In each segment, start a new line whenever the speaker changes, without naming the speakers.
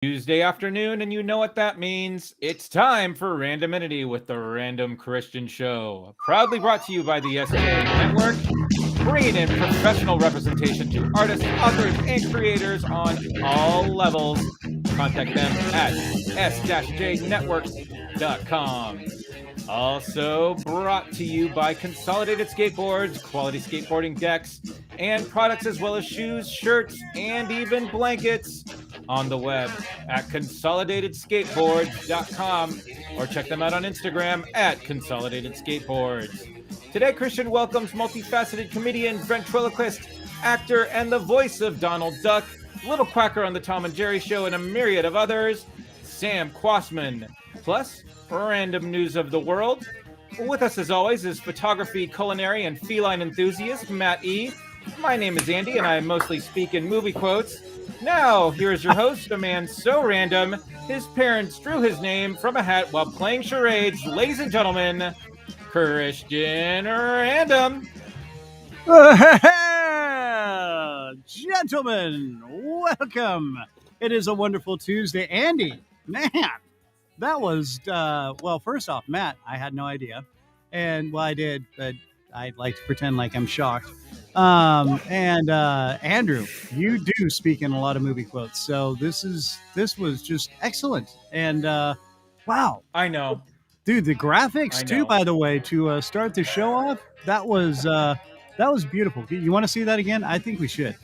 Tuesday afternoon, and you know what that means. It's time for Randominity with the Random Christian Show. Proudly brought to you by the SJ Network, bringing in professional representation to artists, authors, and creators on all levels. Contact them at s-jnetworks.com. Also brought to you by Consolidated Skateboards, quality skateboarding decks, and products as well as shoes, shirts, and even blankets on the web at consolidatedskateboards.com or check them out on Instagram at Consolidated Skateboards. Today, Kristian welcomes multifaceted comedian, ventriloquist, actor, and the voice of Donald Duck, Lil Quacker on the Tom and Jerry Show, and a myriad of others, Sam Kwasman. Plus, random news of the world. With us, as always, is photography, culinary, and feline enthusiast Matt E. My name is Andy, and I mostly speak in movie quotes. Now, here's your host, a man so random, his parents drew his name from a hat while playing charades. Ladies and gentlemen, Kristian Random.
Gentlemen, welcome. It is a wonderful Tuesday. Andy, man, that was, well, first off, Matt, I had no idea. And, well, I did, but I'd like to pretend like I'm shocked. And Andrew, you do speak in a lot of movie quotes. So this was just excellent. And, wow.
I know.
Dude, the graphics too, by the way, to start the show off, that was beautiful. You want to see that again? I think we should.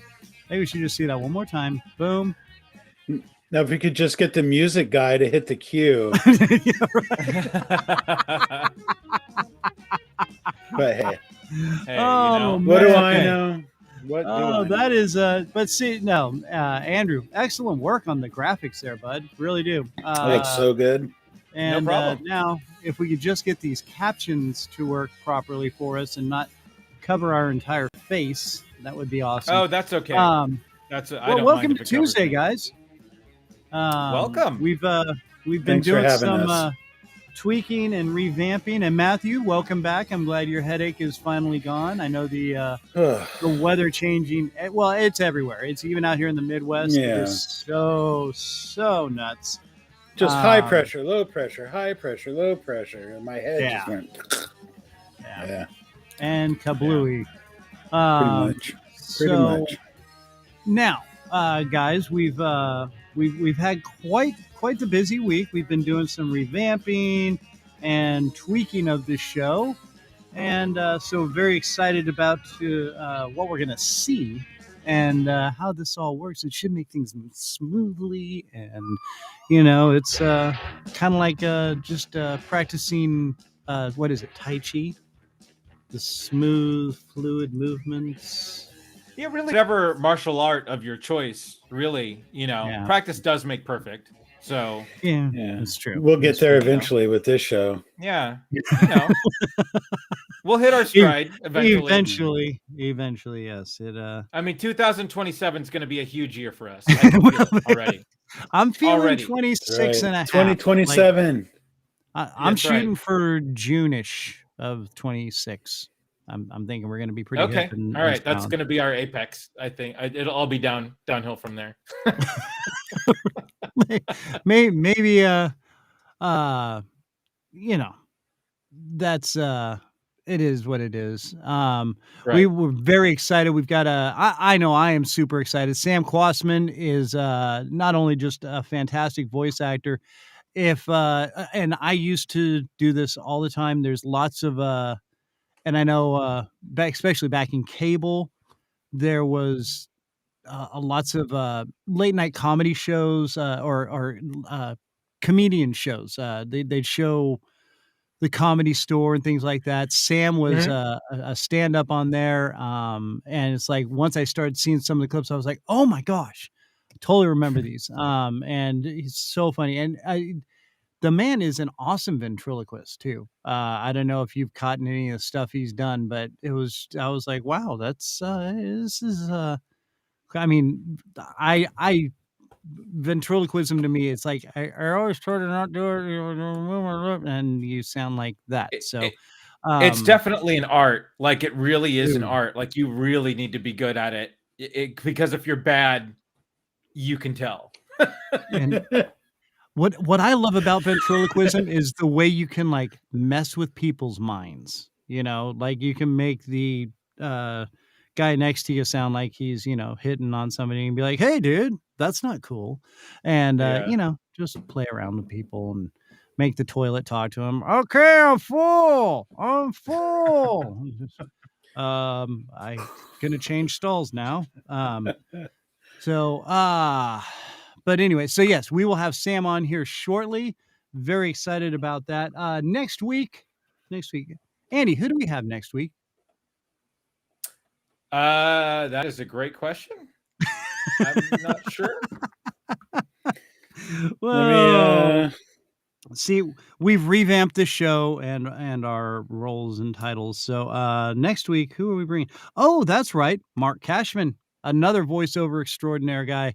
Maybe we should just see that one more time. Boom.
Now, if we could just get the music guy to hit the cue. But hey, what do I know?
That is, but see, no, Andrew, excellent work on the graphics there, bud. Really do.
Looks so good.
And
no problem.
Now, if we could just get these captions to work properly for us and not cover our entire face, that would be awesome.
Oh, that's okay. I don't
welcome
mind
to Tuesday, guys.
Welcome.
We've been
Thanks
doing
for
some
having us.
tweaking and revamping. And Matthew, welcome back. I'm glad your headache is finally gone. I know the weather changing. Well, it's everywhere. It's even out here in the Midwest.
Yeah.
It is so nuts.
Just high pressure, low pressure, high pressure, low pressure. And my head just went. Yeah.
And kablooey.
Pretty much.
Now, guys, we've had quite the busy week. We've been doing some revamping and tweaking of the show, and so very excited about what we're gonna see and how this all works. It should make things move smoothly, and it's kind of like just practicing what is it, Tai Chi? The smooth, fluid movements.
Yeah, really. Whatever martial art of your choice, really, practice does make perfect. So
yeah, that's true.
We'll get there eventually with this show.
Yeah, we'll hit our stride eventually.
Eventually, yes.
I mean, 2027 is going to be a huge year for us. I can feel it already.
I'm feeling
already.
26 and a half.
2027.
I'm shooting for June-ish of 26. I'm thinking we're going to be pretty
okay.
hip and
all right, that's going to be our apex. I think it'll all be downhill from there.
maybe that's it is what it is.
Right.
We were very excited. We've got I know I am super excited. Sam Kwasman is not only just a fantastic voice actor, and I used to do this all the time. There's lots of and I know especially back in cable, there was lots of late night comedy shows or comedian shows. They'd show the Comedy Store and things like that. Sam was a stand-up on there, and it's like once I started seeing some of the clips, I was like, "Oh my gosh, I totally remember these." And he's so funny, and the man is an awesome ventriloquist too. I don't know if you've caught any of the stuff he's done, but I was like, "Wow, that's this is." I mean, I ventriloquism to me, it's like I always try to not do it, and you sound like that. So
it's definitely an art. Like it really is an art. Like you really need to be good at it. Because if you're bad, you can tell.
And what I love about ventriloquism is the way you can, like, mess with people's minds, you know? Like, you can make the, guy next to you sound like he's, hitting on somebody and be like, "Hey, dude, that's not cool." And,
Yeah.
just play around with people and make the toilet talk to him. "Okay, I'm full. I'm full." I gonna change stalls now. So, but anyway, so yes, we will have Sam on here shortly. Very excited about that. Next week, Andy, who do we have next week?
That is a great question. I'm not sure.
Well, see, we've revamped the show and our roles and titles. So next week, who are we bringing? Oh, that's right, Mark Cashman, another voiceover extraordinaire guy.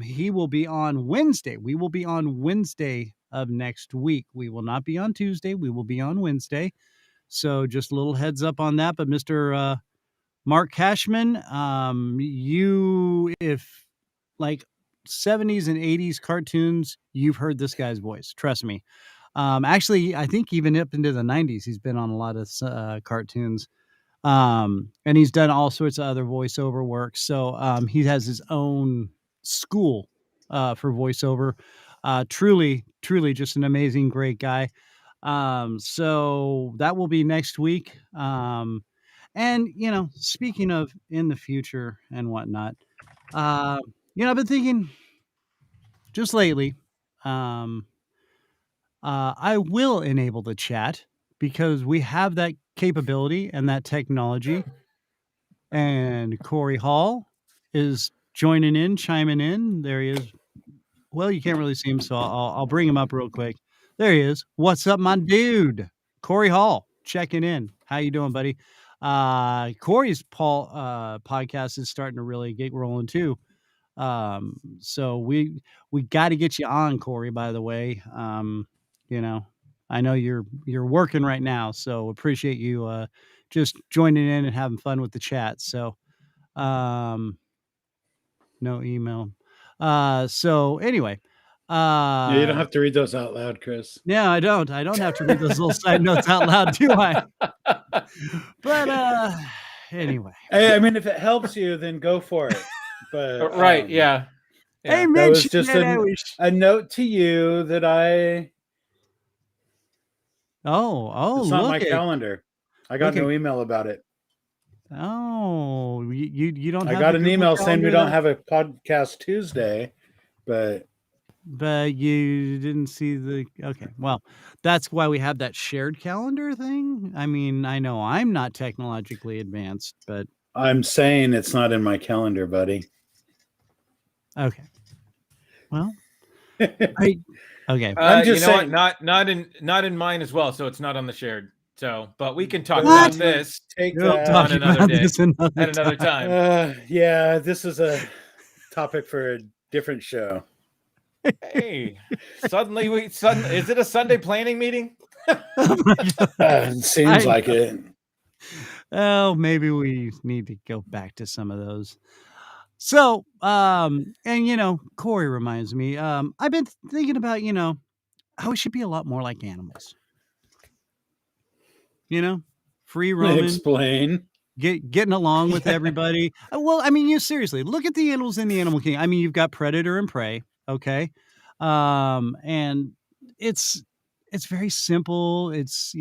He will be on Wednesday. We will be on Wednesday of next week. We will not be on Tuesday. We will be on Wednesday. So just a little heads up on that. But Mr. Mark Cashman, if like 70s and 80s cartoons, you've heard this guy's voice. Trust me. Actually, I think even up into the 90s, he's been on a lot of cartoons. And he's done all sorts of other voiceover work. So he has his own school for voiceover. Truly just an amazing, great guy. So that will be next week. And speaking of in the future and whatnot, I've been thinking just lately, I will enable the chat because we have that capability and that technology. And Corey Hall is chiming in. There he is. Well, you can't really see him, so I'll bring him up real quick. There he is. What's up, my dude? Corey Hall checking in. How you doing, buddy? Corey's podcast is starting to really get rolling too. So we got to get you on, Corey, by the way. I know you're working right now, so appreciate you just joining in and having fun with the chat. So no email. So anyway,
Yeah, you don't have to read those out loud, Chris.
Yeah, I don't have to read those little side notes out loud, do I? But anyway.
Hey, I mean, if it helps you, then go for it. But
right, yeah.
Hey,
that
Mitch,
was just a note to you that I.
Oh,
it's not
look
my calendar. I got no email about it.
Oh, you don't.
I got an email saying we don't have a podcast Tuesday, but
you didn't see the. Okay, well, that's why we have that shared calendar thing. I mean, I know I'm not technologically advanced, but
I'm saying it's not in my calendar, buddy.
Okay. Well, okay.
I'm just saying,
what? Not in mine as well. So it's not on the shared. So, but we can talk about this on another day, at another time.
Yeah, this is a topic for a different show.
Hey, suddenly is it a Sunday planning meeting?
It seems like it.
Oh, maybe we need to go back to some of those. So, and Corey reminds me, I've been thinking about, how we should be a lot more like animals. Free roaming.
Explain.
Getting along with everybody. Well, I mean, seriously, look at the animals in the Animal Kingdom. I mean, you've got predator and prey, okay? And it's very simple. It's,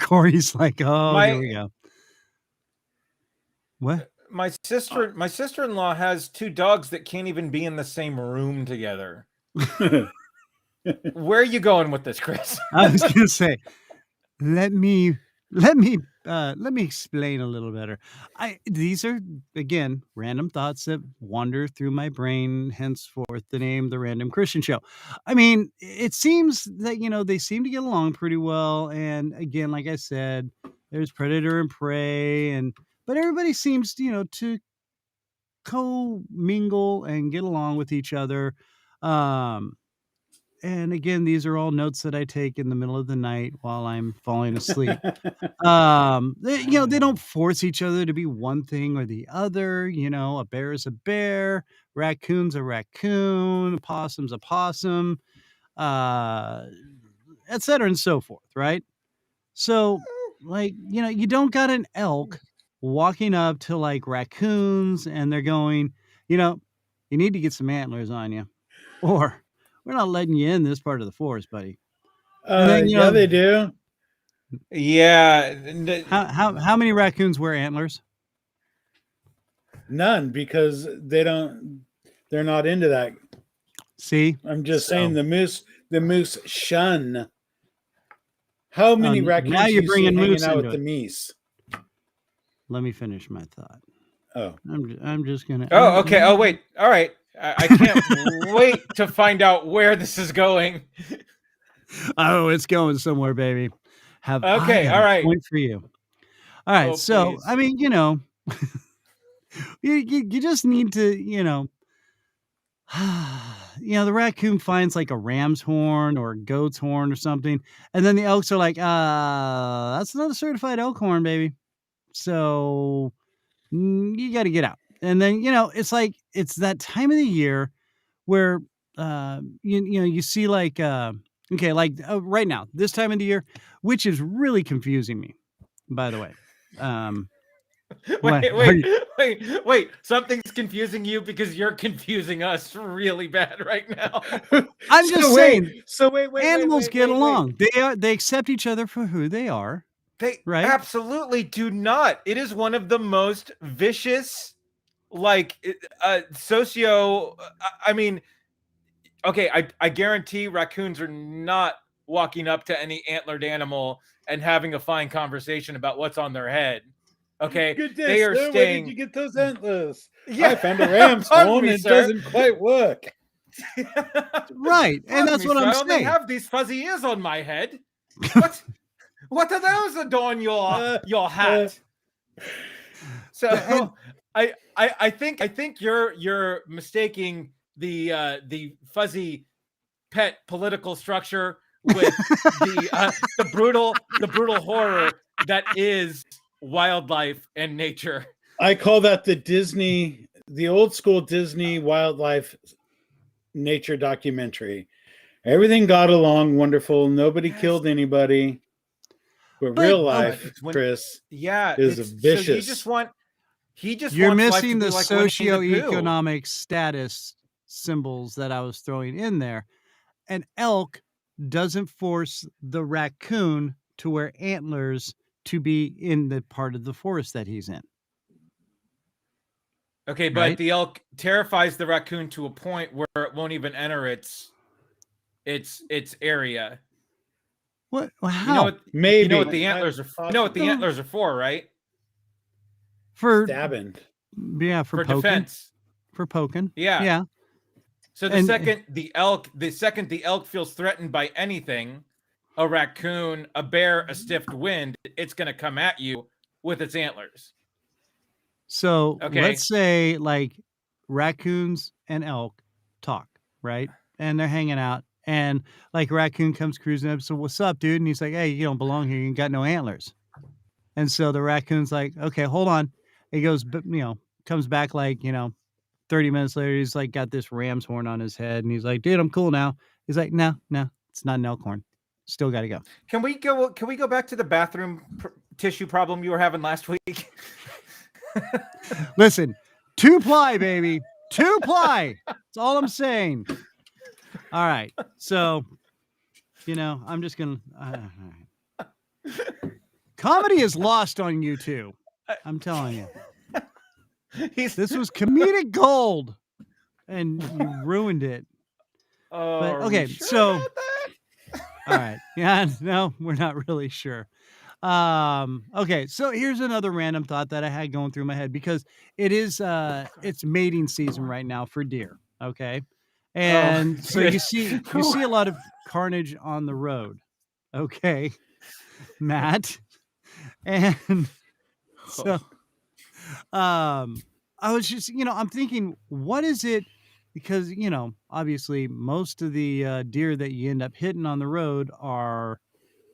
Corey's like, oh, here we go. What?
My sister-in-law has 2 dogs that can't even be in the same room together. Where are you going with this, Chris?
I was gonna say, let me explain a little better. These are, again, random thoughts that wander through my brain, henceforth the name The Random Kristian Show. I mean, it seems that they seem to get along pretty well, and again, like I said, there's predator and prey, but everybody seems to co-mingle and get along with each other. And again, these are all notes that I take in the middle of the night while I'm falling asleep. They don't force each other to be one thing or the other. A bear is a bear, raccoon's a raccoon, a possum's a possum, et cetera and so forth, right? So, like, you don't got an elk walking up to like raccoons and they're going, you need to get some antlers on you, or we're not letting you in this part of the forest, buddy. And then,
yeah, they do.
Yeah.
How many raccoons wear antlers?
None, because they're not into that.
See,
I'm just saying the moose shun. How many raccoons
now you're bringing
hanging
moose
out
into
with the
it.
meese?
Let me finish my thought.
Oh,
I'm just gonna.
Oh, okay. Oh, wait. All right. I can't wait to find out where this is going.
Oh, it's going somewhere, baby. All
right.
Point for you. All right. So,
please.
I mean, you just need to, the raccoon finds like a ram's horn or a goat's horn or something, and then the elks are like, that's not a certified elk horn, baby. So you got to get out. And then, it's like, it's that time of the year where, you see like, okay, like right now, this time of the year, which is really confusing me, by the way.
Wait. Something's confusing you because you're confusing us really bad right now.
I'm just saying.
So wait.
Animals get along. They accept each other for who they are.
They
right?
Absolutely do not. It is one of the most vicious, like, I mean, okay, I guarantee raccoons are not walking up to any antlered animal and having a fine conversation about what's on their head. Okay,
Good day,
they are
sir.
staying.
Where did you get those antlers?
Yeah.
I found a ram's horn. It doesn't quite work.
Right, and that's what I'm saying.
I only have these fuzzy ears on my head. What are those adorn your hat? So I think you're mistaking the fuzzy pet political structure with the brutal horror that is wildlife and nature.
I call that the old school Disney wildlife nature documentary. Everything got along wonderful. Nobody killed anybody. But real life, Chris, is vicious.
So
you're
wants
missing the
like
socioeconomic status symbols that I was throwing in there. An elk doesn't force the raccoon to wear antlers to be in the part of the forest that he's in.
Okay, but the elk terrifies the raccoon to a point where it won't even enter its area.
What? Well, how?
Maybe.
You know what the antlers are? You know what the antlers are for, right?
For
stabbing.
Yeah, for poking.
Defense.
For poking.
Yeah. So the second the elk feels threatened by anything, a raccoon, a bear, a stiff wind, it's going to come at you with its antlers.
So let's say like raccoons and elk talk, right? And they're hanging out. And like raccoon comes cruising up, so what's up, dude? And he's like, hey, you don't belong here. You got no antlers. And so the raccoon's like, okay, hold on. He goes, comes back like, 30 minutes later. He's like got this ram's horn on his head. And he's like, dude, I'm cool now. He's like, no, it's not an elk horn. Still got to go.
Can we go back to the bathroom tissue problem you were having last week?
Listen, 2-ply, baby. 2-ply. That's all I'm saying. All right. So, I'm just going to... Comedy is lost on you two. I'm telling you. This was comedic gold. And you ruined it.
Oh,
but, okay, so... All right. Yeah, no, we're not really sure. Okay, so here's another random thought that I had going through my head because it is it's mating season right now for deer. Okay. And so you see a lot of carnage on the road. Okay, Matt. And so I was just, I'm thinking, what is it? Because, obviously most of the deer that you end up hitting on the road are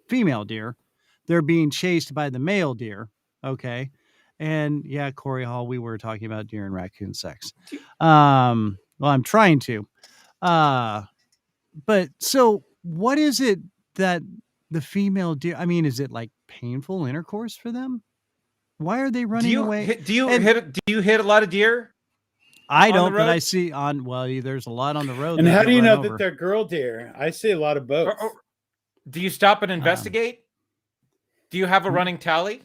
female deer. They're being chased by the male deer. Okay. And yeah, Corey Hall, we were talking about deer and raccoon sex. Well, I'm trying to. But so what is it that the female deer, I mean, is it like painful intercourse for them? Why are they running away?
Do you hit a lot of deer?
I don't, but I see there's a lot on the road.
And how do you know that they're girl deer? I see a lot of both.
Do you stop and investigate? Do you have a running tally?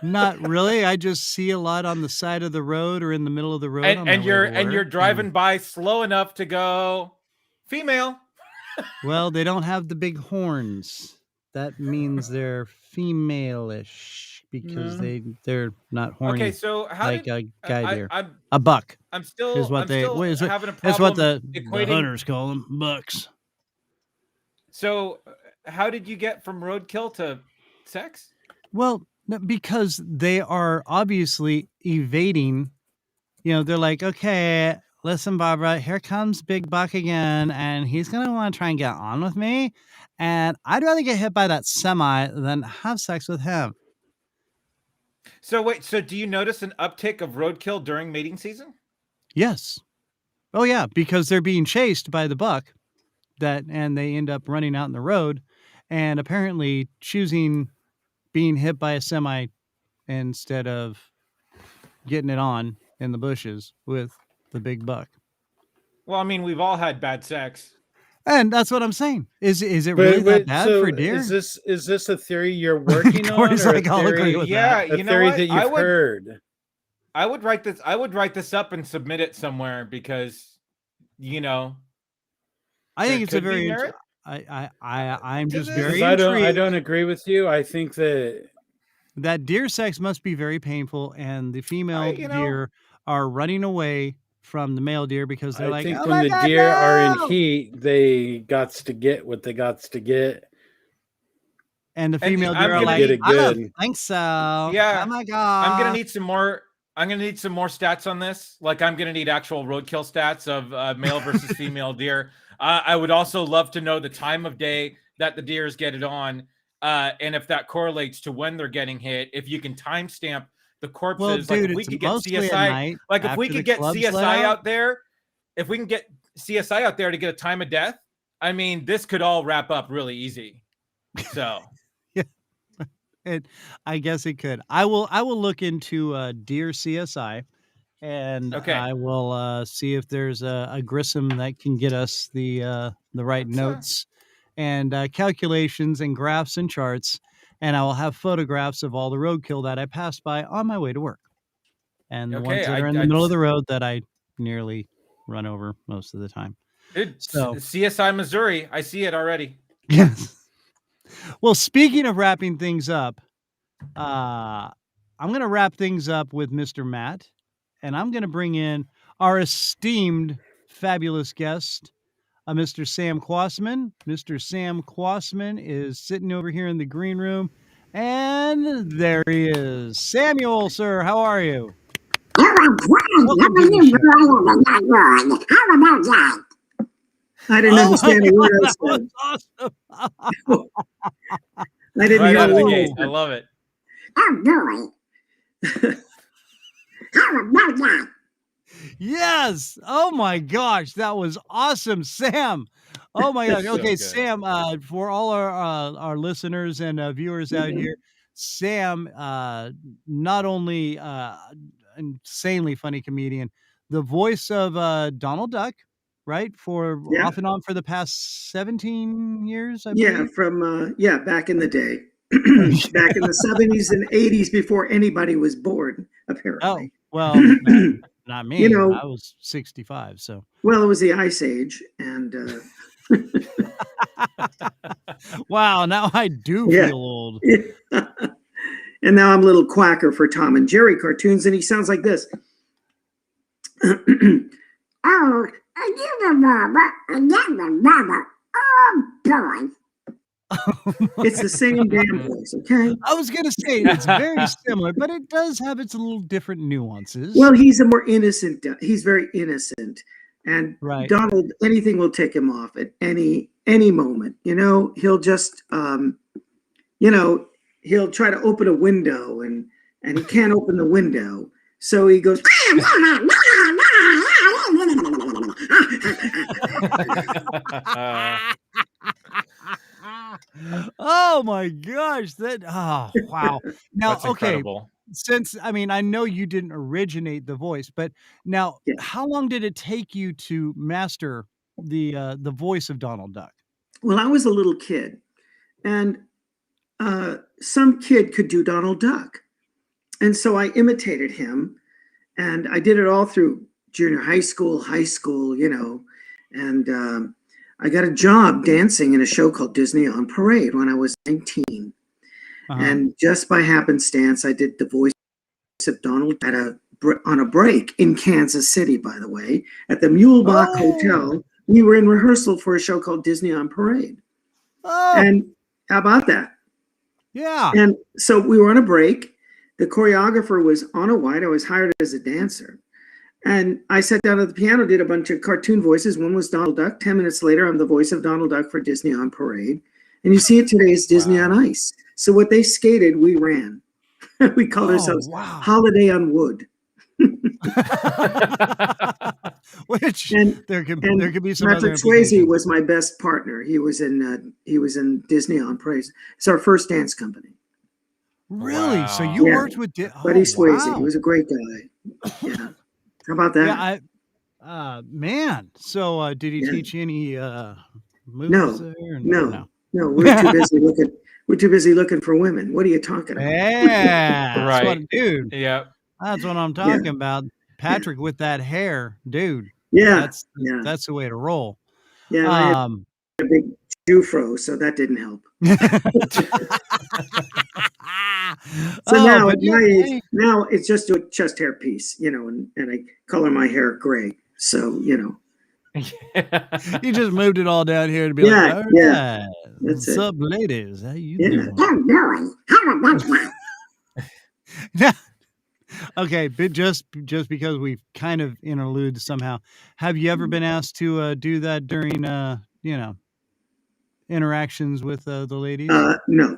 Not really. I just see a lot on the side of the road or in the middle of the road.
And you're driving by slow enough to go female.
Well, they don't have the big horns. That means they're female-ish because they're not horny.
Okay, so how
like
did,
a guy deer,
a
buck.
I'm still
is what
having a problem.
That's what the
equating...
hunters call them, bucks.
So, how did you get from roadkill to sex?
Well, because they are obviously evading. You know, they're like, okay, listen, Barbara, here comes Big Buck again, and he's going to want to try and get on with me. And I'd rather get hit by that semi than have sex with him.
So wait, so do you notice an uptick of roadkill during mating season?
Yes. Oh, yeah, because they're being chased by the buck and they end up running out in the road and apparently choosing being hit by a semi instead of getting it on in the bushes with the big buck.
Well, I mean, we've all had bad sex.
And that's what I'm saying. Is it really that bad for deer?
Is this a theory you're working on? Or a theory,
you know
theory
what?
that you've heard?
I would write this up and submit it somewhere because, you know,
I think it's a very I'm just very
I
intrigued.
don't agree with you. I think
that deer sex must be very painful, and the female deer are running away from the male deer because they're
think when the deer are in heat, they gots to get what they gots to get.
And the female deer are like, I don't think so.
Yeah.
Oh my God.
I'm gonna need some more stats on this. Like I'm gonna need actual roadkill stats of male versus female deer. I would also love to know the time of day that the deers get it on, and if that correlates to when they're getting hit. If you can timestamp the corpses,
well, dude,
like if we could get CSI, like if we could get CSI out there, if we can get CSI out there to get a time of death, I mean, this could all wrap up really easy. So,
yeah, I guess it could. I will look into deer CSI, and I will see if there's a Grissom that can get us the right notes and calculations and graphs and charts. And I will have photographs of all the roadkill that I passed by on my way to work. And the ones that are in the middle of the road that I nearly run over most of the time.
So CSI Missouri, I see it already.
Yes. Well, speaking of wrapping things up, I'm going to wrap things up with Mr. Matt. And I'm going to bring in our esteemed, fabulous guest, Mr. Sam Kwasman. Mr. Sam Kwasman is sitting over here in the green room, and there he is. Samuel, sir, how are you?
I didn't understand a word I said.
Awesome.
I didn't hear
out of the
word.
gate. I love it.
How about that?
Yes. Oh my gosh, that was awesome, Sam. Oh my gosh. Okay, so Sam. For all our listeners and viewers out here, Sam, not only insanely funny comedian, the voice of Donald Duck, right? Off and on for the past 17 years. I believe.
From back in the day, back in the 70s and 80s, before anybody was born, apparently.
Oh well. Not me. I was 65. So.
Well, it was the Ice Age, and.
Wow! Now I do feel old.
And now I'm Lil Quacker for Tom and Jerry cartoons, and he sounds like this. Oh, I get a mama, I get a mama. Oh boy. It's the same damn voice, okay?
I was going to say it's very similar, but it does have its little different nuances.
Well, he's a more innocent. He's very innocent, and Donald, anything will tick him off at any moment. He'll just, he'll try to open a window and he can't open the window. So he goes,
oh my gosh. Wow. Now,
That's incredible.
since I know you didn't originate the voice, but now
Yeah.
how long did it take you to master the voice of Donald Duck?
well, I was a little kid, and some kid could do Donald Duck. And so I imitated him, and I did it all through junior high school, and I got a job dancing in a show called Disney on Parade when I was 19.
Uh-huh.
And just by happenstance, I did the voice of Donald on a break in Kansas City, by the way, at the Mulebach Hotel. We were in rehearsal for a show called Disney on Parade.
Oh,
And how about that?
yeah.
And so we were on a break. The choreographer was Anna White. I was hired as a dancer. And I sat down at the piano, did a bunch of cartoon voices. One was Donald Duck. 10 minutes later, I'm the voice of Donald Duck for Disney on Parade. And you see it today as Disney on Ice. So what they skated, we ran. We called ourselves Holiday on Wood.
Which there could be some
Patrick
other
Swayze was my best partner. He was in Disney on Parade. It's our first dance company.
Really? So you worked with
Buddy Swayze. He was a great guy. Yeah. How about that?
Yeah, man. So did he teach you any moves there?
No. We're too busy looking. We're too busy looking for women. What are you talking about?
Yeah,
Right.
Dude.
Yeah.
That's what I'm talking about. Patrick with that hair, dude.
Yeah.
That's the way to roll.
Yeah. I had a big Jufro, so that didn't help. So now at my age, now it's just a chest hair piece, and I color my hair gray. So,
You just moved it all down here to be like, all right.
That's
What's
it.
up, ladies? How you doing? Okay, but just because we've kind of interlude somehow, have you ever been asked to do that during interactions with the ladies?
No.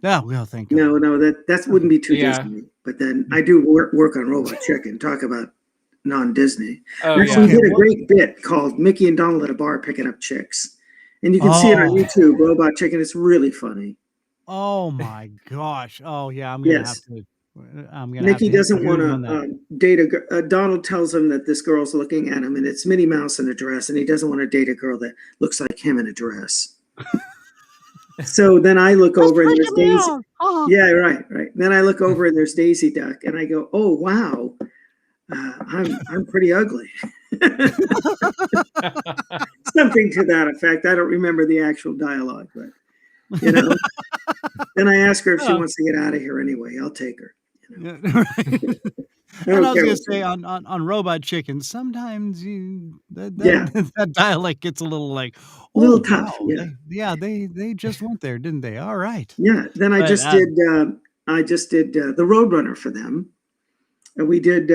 Oh, well, thank God.
No, that wouldn't be too Disney. But then I do work on Robot Chicken. Talk about non-Disney. Actually, we did a great bit called Mickey and Donald at a bar picking up chicks, and you can see it on YouTube. Robot Chicken. It's really funny.
Oh my gosh! Oh yeah, I'm gonna have to.
Mickey doesn't want to date a girl. Donald tells him that this girl's looking at him, and it's Minnie Mouse in a dress, and he doesn't want to date a girl that looks like him in a dress. So then I look over and there's Daisy. Yeah, right. Then I look over and there's Daisy Duck, and I go, "Oh wow, I'm pretty ugly." Something to that effect. I don't remember the actual dialogue, but Then I ask her if she wants to get out of here anyway. I'll take her.
And I was going to say on Robot Chicken, sometimes that dialect gets a little like
a little tough.
They just went there, didn't they? All right.
Yeah. Then I just did the Roadrunner for them, and we did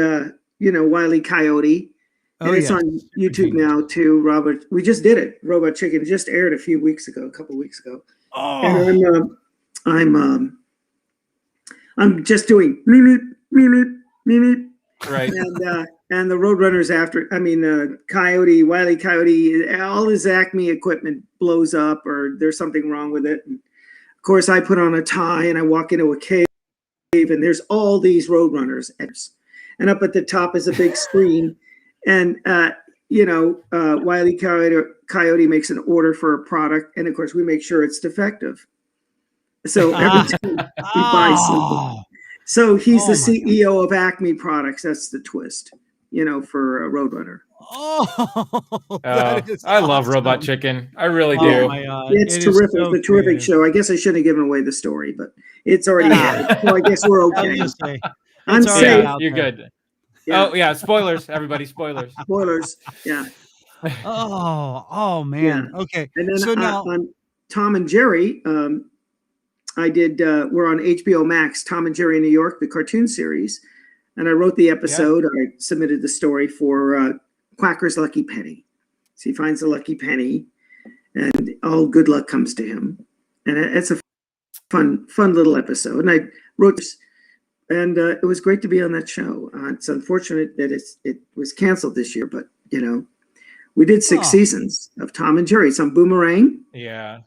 Wile E. Coyote. And it's on YouTube now too, Robert. We just did it. Robot Chicken. It just aired a couple weeks ago.
Oh.
And I'm just doing meep.
Right.
And the Roadrunners Coyote, Wile E. Coyote, all his Acme equipment blows up or there's something wrong with it. And of course, I put on a tie and I walk into a cave and there's all these Roadrunners. And up at the top is a big screen. And, Wile E. Coyote makes an order for a product. And of course, we make sure it's defective. So every time we buy something. So he's the CEO of Acme Products. That's the twist, for a Roadrunner.
I
love Robot Chicken. I really do.
Oh my God.
It's terrific. It's a terrific show. I guess I shouldn't have given away the story, but it's already aired. So I guess we're okay. I'm safe.
Yeah, you're good. Yeah. Oh yeah, spoilers, everybody, spoilers.
Spoilers. Yeah.
Oh man. Yeah. Okay.
And then
so now
on Tom and Jerry, I did. We're on HBO Max. Tom and Jerry in New York, the cartoon series, and I wrote the episode. I submitted the story for Quacker's Lucky Penny. So he finds a lucky penny, and all good luck comes to him. And it's a fun little episode. And I wrote this, and it was great to be on that show. It's unfortunate that it was canceled this year, but we did 6 seasons of Tom and Jerry. It's on Boomerang.
Yeah.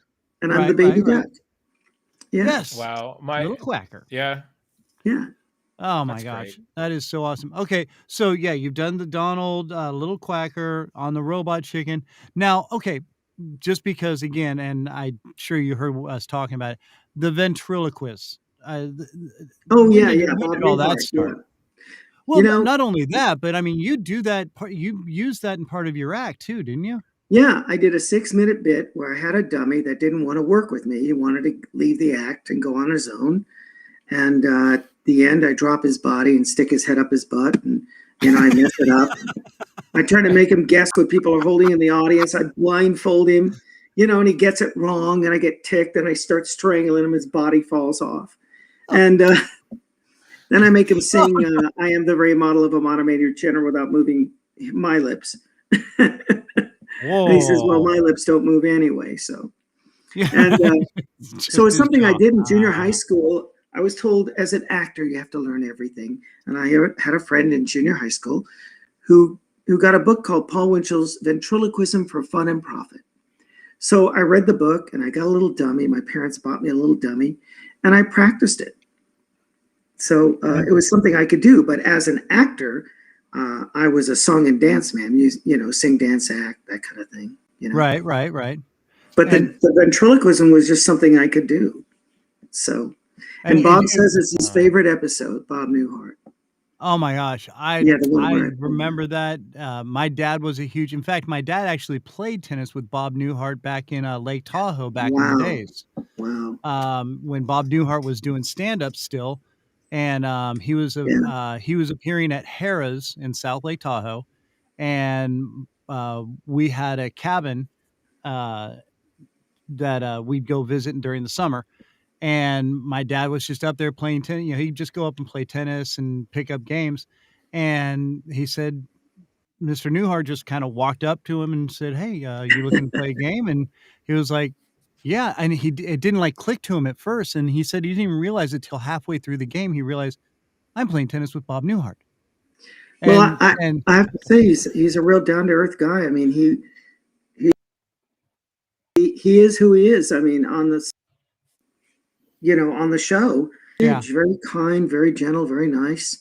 And I'm the baby duck. Yeah.
Yes.
Wow.
Little Quacker.
Yeah.
Yeah.
Oh my
That's
gosh,
great.
that is so awesome. Okay, so yeah, you've done the Donald, Little Quacker on the Robot Chicken. Now, okay, just because again, and I'm sure you heard us talking about it, the ventriloquist.
Oh
when
yeah,
did,
yeah.
when
Bob
did all that
Newhart,
start?
yeah.
Well, not only that, but I mean, you do that. You used that in part of your act too, didn't you?
Yeah, I did a 6-minute bit where I had a dummy that didn't want to work with me. He wanted to leave the act and go on his own. And at the end, I drop his body and stick his head up his butt, and I mess it up. I try to make him guess what people are holding in the audience. I blindfold him, and he gets it wrong, and I get ticked, and I start strangling him. His body falls off, and then I make him sing "I Am the Very Model of a Monomated General" without moving my lips.
Whoa!
And he says, "Well, my lips don't move anyway." So,
yeah.
And so it's something I did in junior high school. I was told as an actor, you have to learn everything. And I had a friend in junior high school who got a book called Paul Winchell's Ventriloquism for Fun and Profit. So I read the book and I got a little dummy. My parents bought me a little dummy and I practiced it. So it was something I could do. But as an actor, I was a song and dance man, sing, dance, act, that kind of thing.
Right.
But the ventriloquism was just something I could do. So. And Bob says it's his favorite episode, Bob Newhart.
Oh my gosh. I remember that. My dad was in fact, my dad actually played tennis with Bob Newhart back in Lake Tahoe back in the days.
Wow.
When Bob Newhart was doing stand-up still. And he was appearing at Harrah's in South Lake Tahoe. And we had a cabin that we'd go visit during the summer. And my dad was just up there playing tennis. He'd just go up and play tennis and pick up games. And he said, Mr. Newhart just kind of walked up to him and said, "Hey, you looking to play a game?" And he was like, "Yeah." And it didn't like click to him at first. And he said he didn't even realize it till halfway through the game. He realized, I'm playing tennis with Bob Newhart.
Well, I have to say he's a real down to earth guy. I mean, he is who he is. I mean, on the show, very kind, very gentle, very nice.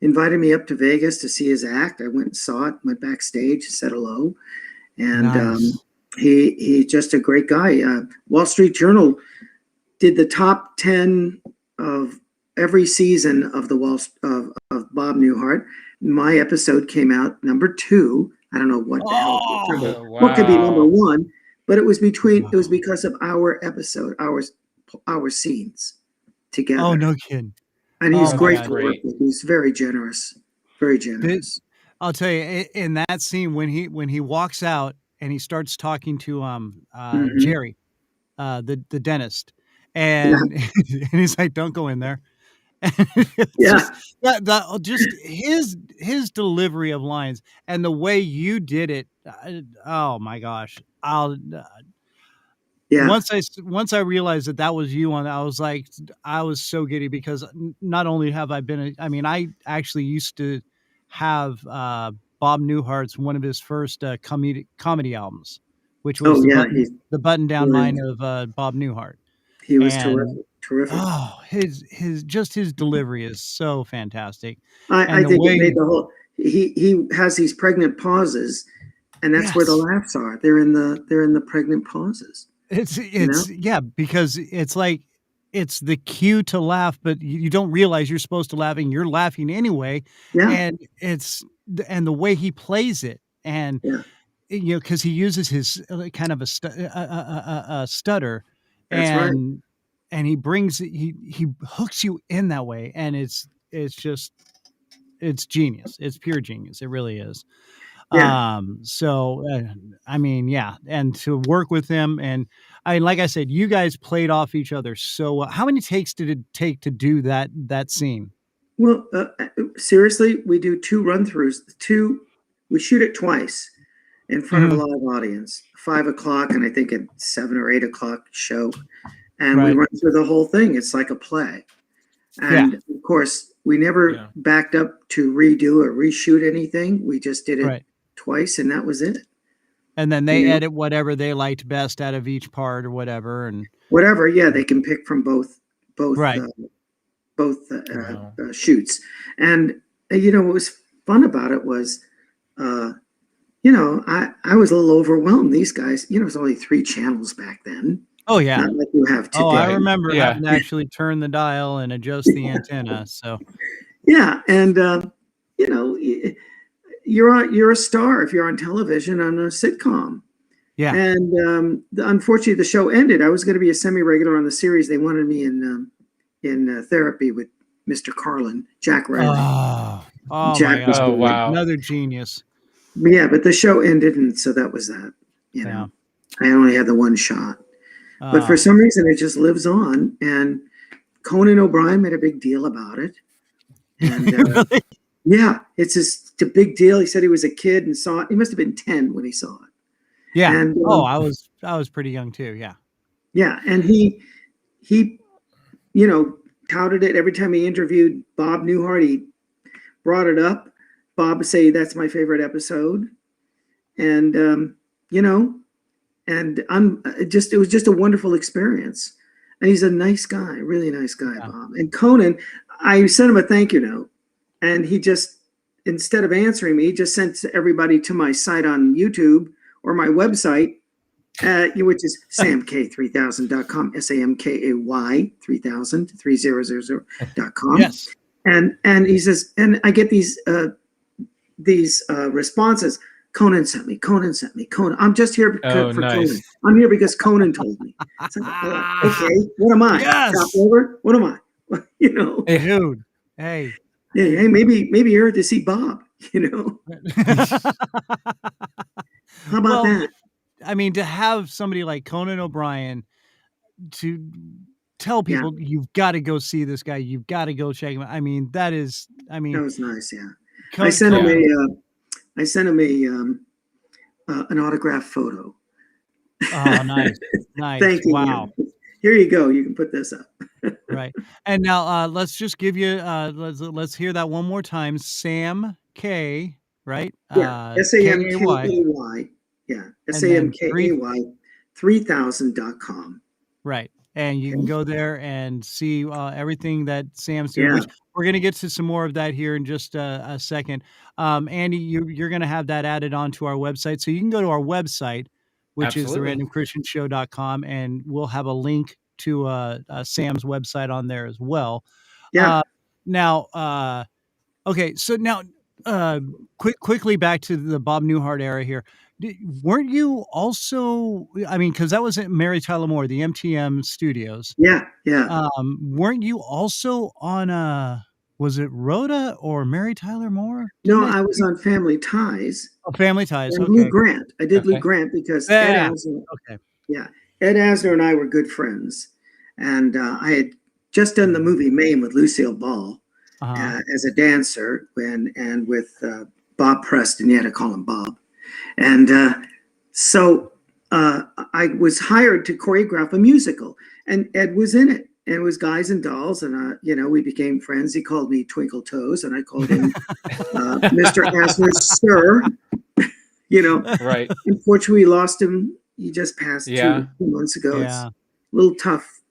Invited me up to Vegas to see his act. I went and saw it, went backstage, said hello. And he's just a great guy. Wall Street Journal did the top 10 of every season of of Bob Newhart. My episode came out number 2. I don't know what the hell. What could be number 1? But it was because of our episode, our scenes together.
Oh, no kidding.
And he's great to work with. He's very generous. Very generous.
I'll tell you, in that scene when he walks out and he starts talking to Jerry, the dentist, and and he's like, "Don't go in there." Just his delivery of lines and the way you did it. Oh my gosh! Once I realized that was you on, I was so giddy because not only have I been, I actually used to have Bob Newhart's one of his first comedy albums, which was the button down line of Bob Newhart.
He was terrific.
Oh, his delivery is so fantastic.
I think it made the whole. He has these pregnant pauses, and that's where the laughs are. They're in the pregnant pauses.
It's because it's like it's the cue to laugh, but you don't realize you're supposed to laugh, and you're laughing anyway.
Yeah.
And the way he plays it, and because he uses his kind of a stutter,
that's
and
right.
And he hooks you in that way, and it's genius. It's pure genius. It really is.
Yeah.
And to work with him, and like I said, you guys played off each other so well. How many takes did it take to do that scene?
Well, seriously, we do 2 run-throughs. We shoot it twice in front of a live audience, 5 o'clock, and I think at 7 or 8 o'clock show. and we run through the whole thing. It's like a play. And of course, we never backed up to redo or reshoot anything. We just did it twice, and that was it.
And then they edit whatever they liked best out of each part or whatever, and
whatever. Yeah, they can pick from both shoots. And what was fun about it was, I was a little overwhelmed. These guys, it was only 3 channels back then.
Oh yeah,
not like you have today.
Oh, I remember having to actually turn the dial and adjust the antenna. So
yeah, and you're a star if you're on television on a sitcom.
Yeah.
And unfortunately, the show ended. I was going to be a semi-regular on the series. They wanted me in therapy with Mr. Carlin, Jack Riley.
Oh
Jack
my
was
God.
great.
Wow.
Another genius.
Yeah, but the show ended, and so that was that. I only had the one shot. But for some reason, it just lives on. And Conan O'Brien made a big deal about it. And
Really?
yeah, it's just a big deal. He said he was a kid and saw it. He must have been 10 when he saw it.
Yeah.
And,
I was pretty young too. Yeah.
Yeah, and he touted it every time he interviewed Bob Newhart. He brought it up. Bob would say that's my favorite episode, and it was just a wonderful experience. And he's a nice guy, really nice guy, Bob. And Conan, I sent him a thank you note, and he just, instead of answering me, he just sent everybody to my site on YouTube or my website, which is samk3000.com, SAMKAY 3000.com.
Yes.
And he says, and I get these responses. Conan sent me. Conan. I'm just here for Conan. I'm here because Conan told me. Like, okay, what am I?
Yes.
Top over? What am I?
Hey, dude. Hey.
Yeah, hey, maybe you're here to see Bob. How about that?
I mean, to have somebody like Conan O'Brien to tell people you've got to go see this guy, you've got to go check him out. I mean, that was
nice. Yeah, I sent him an autographed photo.
Oh, nice.
Thank you.
Wow.
Here you go. You can put this up.
Right. And now let's just give you let's hear that one more time. Sam K, right?
Yeah. SAMKAY. Yeah. SAMKAY 3000.com.
Right. And you can go there and see everything that Sam's doing. Which we're going to get to some more of that here in just a second. Andy, you're going to have that added onto our website. So you can go to our website, which is therandomchristianshow.com, and we'll have a link to Sam's website on there as well.
Yeah.
Okay. So now quickly back to the Bob Newhart era here. Weren't you also, because that was at Mary Tyler Moore, the MTM studios.
Yeah.
Weren't you also on was it Rhoda or Mary Tyler Moore?
No, I was on Family Ties.
Oh, Family Ties.
And
okay.
Lou Grant. I did Lou Grant because Ed Asner.
Okay.
Yeah. Ed Asner and I were good friends. And I had just done the movie Mame with Lucille Ball as a dancer and with Bob Preston. You had to call him Bob. And so I was hired to choreograph a musical, and Ed was in it. And it was Guys and Dolls, and we became friends. He called me Twinkle Toes, and I called him Mr. Asner, Sir.
Right.
Unfortunately, we lost him. He just passed 2 months ago.
Yeah.
It's a little tough,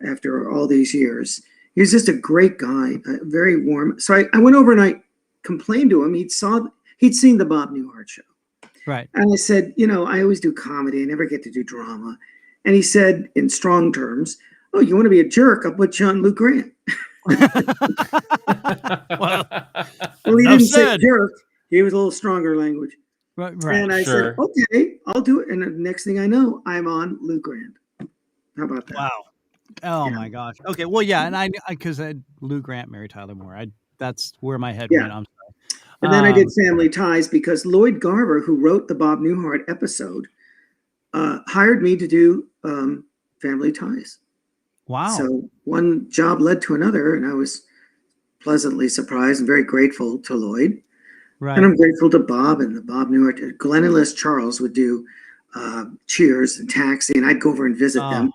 after all these years. He was just a great guy, very warm. So I went over and I complained to him. He'd seen the Bob Newhart Show.
Right.
And I said, I always do comedy. I never get to do drama. And he said in strong terms, "Oh, you want to be a jerk? I'll put you on Lou Grant."
Well,
he didn't say jerk. He was a little stronger language.
Right.
And I said, "Okay, I'll do it." And the next thing I know, I'm on Lou Grant. How about that?
Wow. Oh my gosh. Okay. Well, yeah. And because Lou Grant, Mary Tyler Moore, that's where my head went. I'm sorry.
And then I did Family Ties because Lloyd Garver, who wrote the Bob Newhart episode, hired me to do Family Ties.
Wow.
So one job led to another, and I was pleasantly surprised and very grateful to Lloyd.
Right.
And I'm grateful to Bob and the Bob Newhart. Glenn and Liz Charles would do Cheers and Taxi, and I'd go over and visit them.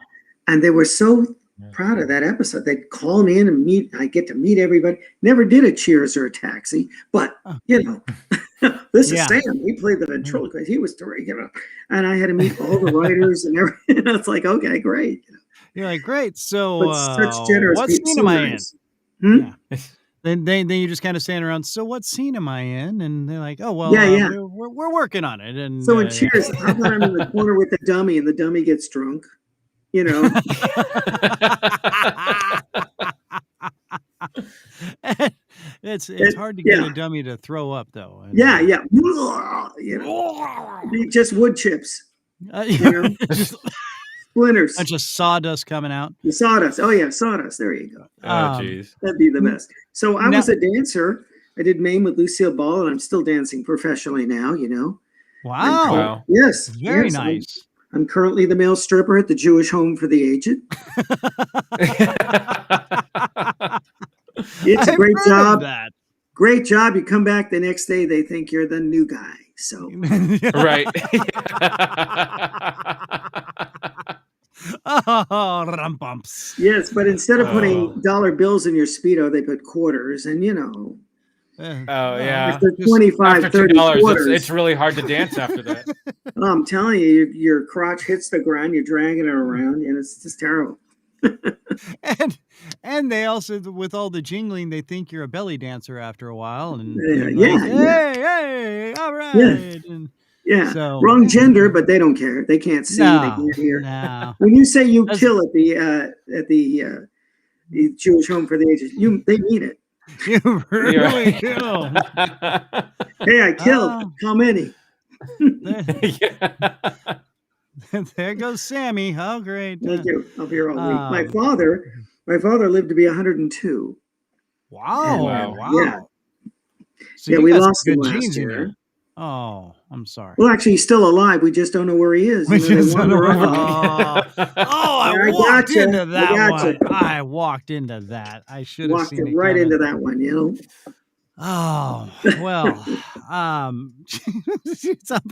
And they were so proud of that episode. They'd call me in and meet. I get to meet everybody. Never did a Cheers or a Taxi, but this is Sam. He played the ventriloquist. He was terrific, and I had to meet all the writers and everything. It's like, okay, great.
You're like, great. So
such generous
what
people.
scene am I in?
Yeah.
Then you just kind of stand around. So what scene am I in? And they're like, oh well, we're working on it. And
so in Cheers, how about I'm in the corner with the dummy, and the dummy gets drunk.
It's hard to get a dummy to throw up though. And,
just wood chips. Splinters.
Bunch of sawdust coming out.
The sawdust. Oh yeah, sawdust. There you go.
Oh jeez.
That'd be the best. So I was a dancer. I did Maine with Lucille Ball, and I'm still dancing professionally now.
Wow.
Yes.
Very nice.
I'm currently the male stripper at the Jewish Home for the Aged. It's a great job. Great job. You come back the next day, they think you're the new guy. So
right.
Rum bumps.
Yes, but instead of putting dollar bills in your Speedo, they put quarters, and
yeah.
After 25,
after
$30 quarters,
it's really hard to dance after that.
I'm telling you, your crotch hits the ground, you're dragging it around, and it's just terrible.
and they also, with all the jingling, they think you're a belly dancer after a while, and hey, all right,
so wrong gender, but they don't care. They can't see, they can't hear.
No.
When you say you kill at the Jewish Home for the Aged, they mean it.
You really do.
Hey, I killed. How many?
There goes Sammy. Oh, great.
Thank you. I'll be here all week. My father lived to be 102.
Wow.
Yeah.
So
we lost him last year.
Oh, I'm sorry.
Well, actually, he's still alive. We just don't know where he is.
I walked into that one. I walked into that. I should have seen it
right into that one,
Oh, well, I'm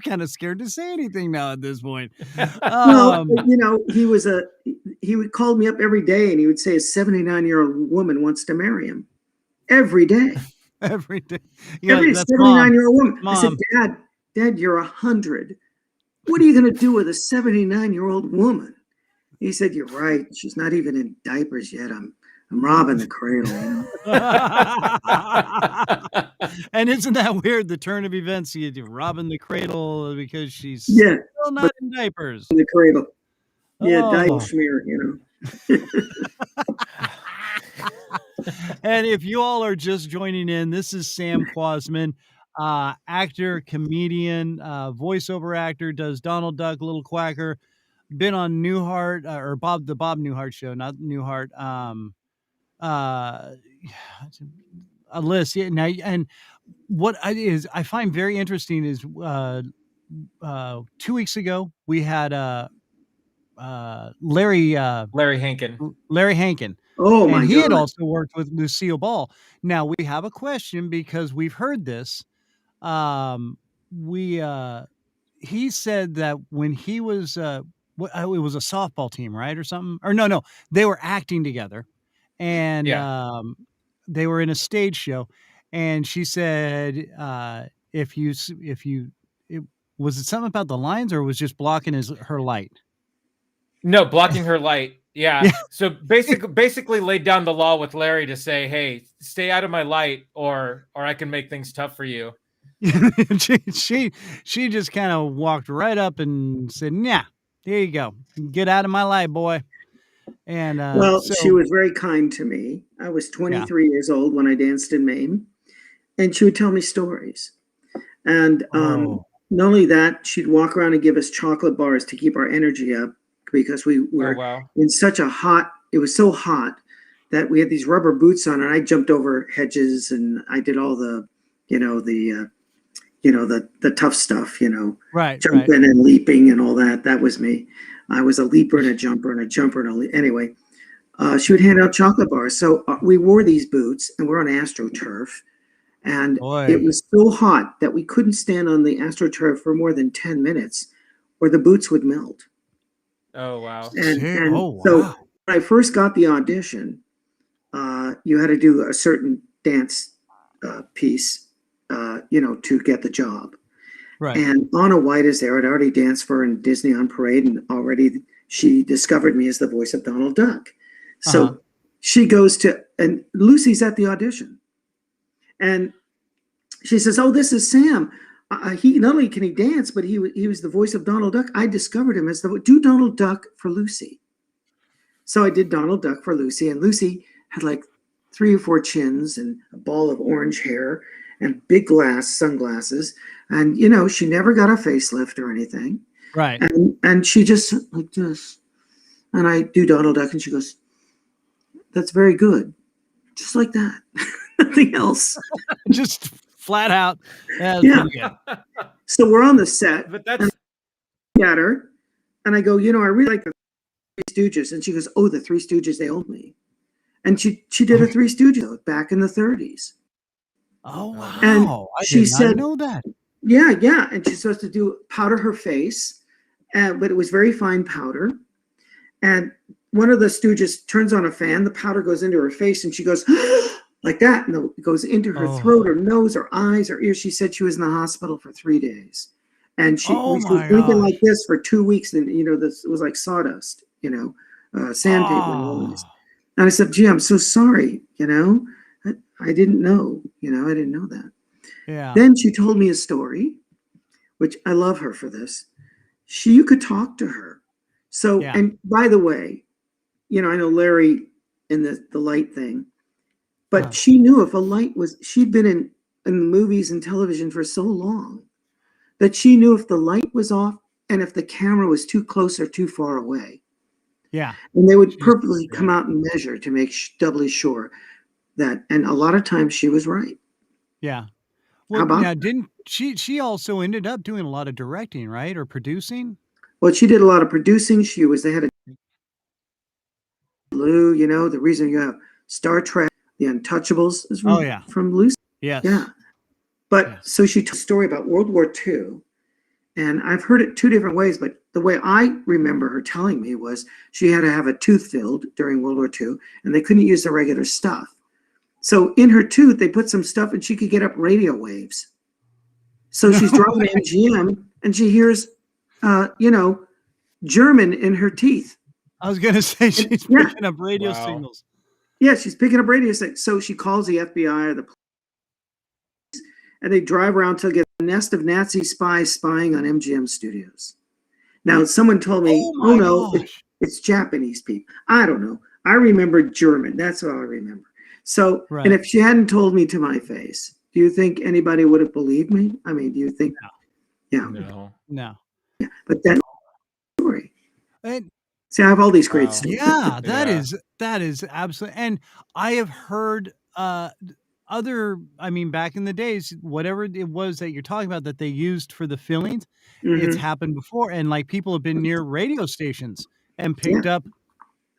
kind of scared to say anything now at this point.
He would call me up every day and he would say a 79-year-old woman wants to marry him every day.
Every day.
Every 79-year-old woman. Mom. I said, Dad, you're 100. What are you going to do with a 79-year-old woman? He said, you're right. She's not even in diapers yet. I'm robbing the cradle.
And isn't that weird? The turn of events, you're robbing the cradle because she's still not in diapers.
In the cradle. Diaper smear,
And if you all are just joining in, this is Sam Kwasman, actor, comedian, voiceover actor, does Donald Duck, Lil Quacker, been on Newhart or the Bob Newhart Show, not Newhart. A list. Yeah. Now, and what I find very interesting is 2 weeks ago we had Larry Hankin.
Oh my God.
He had also worked with Lucille Ball. Now we have a question because we've heard this. He said that when he was it was a softball team, right, or something, or no, they were acting together, and they were in a stage show, and she said was it something about the lines, or was just blocking her light?
No, blocking her light. Yeah. So basically laid down the law with Larry to say, hey, stay out of my light or I can make things tough for you.
she just kind of walked right up and said, "Nah, there you go. Get out of my light, boy." And
she was very kind to me. I was 23 years old when I danced in Maine, and she would tell me stories. And not only that, she'd walk around and give us chocolate bars to keep our energy up, because we were in such a it was so hot that we had these rubber boots on, and I jumped over hedges and I did all the tough stuff, jumping and leaping and all that. That was me. I was a leaper and a jumper and a jumper and a leap. Anyway, she would hand out chocolate bars. So we wore these boots and we're on AstroTurf. And it was so hot that we couldn't stand on the AstroTurf for more than 10 minutes or the boots would melt.
Oh, wow.
And
Oh,
so
wow.
when I first got the audition, you had to do a certain dance piece, to get the job.
Right.
And Anna White is there. I'd already danced for her in Disney on Parade, and already she discovered me as the voice of Donald Duck. So she goes and Lucy's at the audition. And she says, "Oh, this is Sam. He not only can he dance, but he was the voice of Donald Duck. I discovered him as do Donald Duck for Lucy." So I did Donald Duck for Lucy, and Lucy had like 3 or 4 chins and a ball of orange hair and big sunglasses. And, she never got a facelift or anything.
Right.
And she just like this. And I do Donald Duck, and she goes, "That's very good." Just like that. Nothing else.
Just flat out.
Yeah.
Pretty good.
So we're on the set.
But that's
At her, and I go, "I really like the Three Stooges." And she goes, "Oh, the Three Stooges, they own me." And she did a Three Stooges back in the 30s.
Oh, wow.
And
I
she
did not
said,
know that.
Yeah. And she's supposed to powder her face, but it was very fine powder. And one of the Stooges turns on a fan, the powder goes into her face, and she goes like that, and it goes into her throat, or nose, or eyes, or ears. She said she was in the hospital for 3 days. And she was blinking like this for 2 weeks, and this was like sawdust, sandpaper in her eyes. And I said, "Gee, I'm so sorry, I didn't know, I didn't know that."
Yeah.
Then she told me a story, which I love her for this. You could talk to her. So, and by the way, I know Larry in the light thing, but she knew if a light she'd been in the movies and television for so long that she knew if the light was off and if the camera was too close or too far away.
Yeah.
And they would purposely come out and measure to make doubly sure that, and a lot of times she was right.
Yeah. Well, now, didn't she also ended up doing a lot of directing, right? Or producing?
Well, she did a lot of producing. They had a Lou, the reason you have Star Trek, The Untouchables is from Lucy.
Yes.
Yeah. But so she told a story about World War II, and I've heard it 2 different ways, but the way I remember her telling me was she had to have a tooth filled during World War II, and they couldn't use the regular stuff. So in her tooth, they put some stuff, and she could get up radio waves. So she's driving MGM, and she hears, German in her teeth.
I was going to say she's picking up radio signals.
Yeah, she's picking up radio signals. So she calls the FBI or the police, and they drive around to get a nest of Nazi spies spying on MGM studios. Now, someone told me, it's Japanese people. I don't know. I remember German. That's what I remember. So, and if she hadn't told me to my face, do you think anybody would have believed me? I mean, do you think?
No.
Yeah, but that story.
And,
see, I have all these great stories.
Yeah, that is absolutely. And I have heard back in the days, whatever it was that you're talking about that they used for the fillings, it's happened before. And like people have been near radio stations and picked up,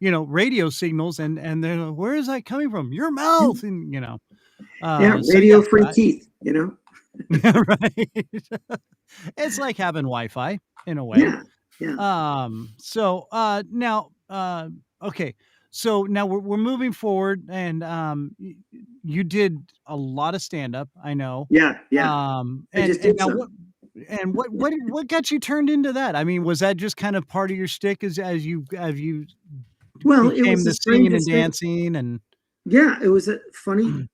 radio signals, and they're like, "Where is that coming from? Your mouth," and
radio free teeth,
right. It's like having Wi-Fi in a way.
Yeah.
So now okay. So now we're moving forward, and you did a lot of stand-up, I know.
Yeah.
What got you turned into that? I mean, was that just kind of part of your shtick as you
it was
the singing and dancing and
it was a funny.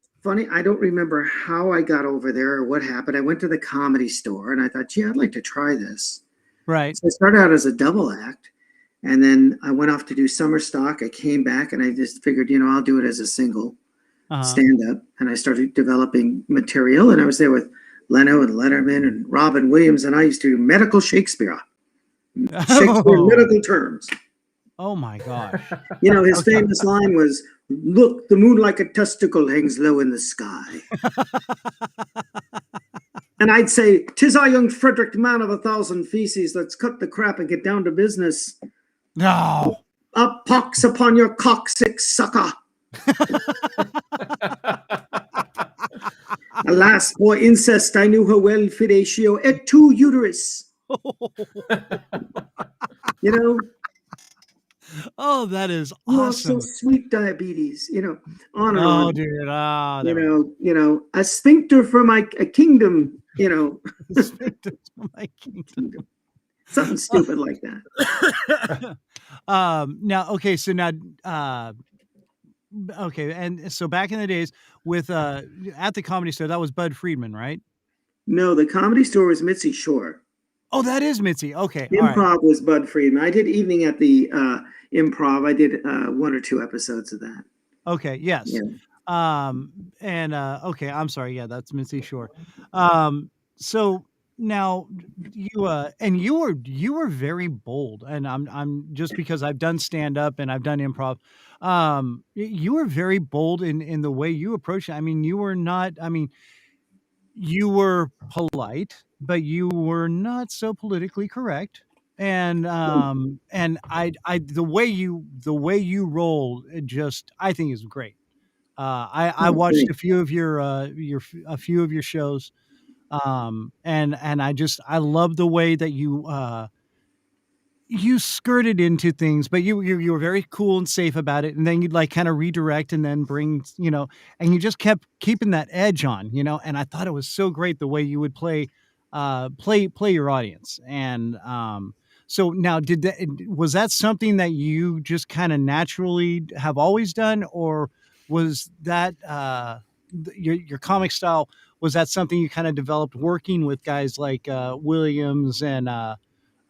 I don't remember how I got over there or what happened. I went to the Comedy Store and I thought, gee, I'd like to try this.
Right.
So I started out as a double act, and then I went off to do summer stock. I came back and I just figured, I'll do it as a single stand up. And I started developing material, and I was there with Leno and Letterman and Robin Williams, and I used to do medical Shakespeare medical terms.
Oh my gosh.
His famous line was, "Look, the moon like a testicle hangs low in the sky." And I'd say, "'Tis I, young Frederick, man of 1,000 feces. Let's cut the crap and get down to business."
No.
A pox upon your coccyx, sucker. Alas, boy, incest, I knew her well, fidatio et tu uterus.
Oh, that is
Oh, so
awesome.
sweet, diabetes, on and
Oh,
on.
dude.
A sphincter for a kingdom,
Sphincters for my kingdom.
something stupid like that.
Now, okay, so now, okay, and so back in the days with at the Comedy Store, that was Bud Friedman, right?
No, the Comedy Store was Mitzi Shore.
Oh, that is Mitzi. Okay, all right.
Improv was Bud Friedman. I did Evening at the Improv. I did 1 or 2 episodes of that.
Okay, yes.
Yeah.
Okay, I'm sorry. Yeah, that's Mitzi Shore. So now you were very bold, and I'm just because I've done stand up and I've done improv. You were very bold in the way you approach it. I mean, you were not. I mean, you were polite, but you were not so politically correct. And the way you roll, it just I think is great. I watched a few of a few of your shows, and I love the way that you skirted into things, but you were very cool and safe about it, and then you'd like kind of redirect and then bring and you just kept keeping that edge on, and I thought it was so great the way you would play your audience, and so now was that something that you just kind of naturally have always done, or was that your comic style, was that something you kind of developed working with guys like Williams and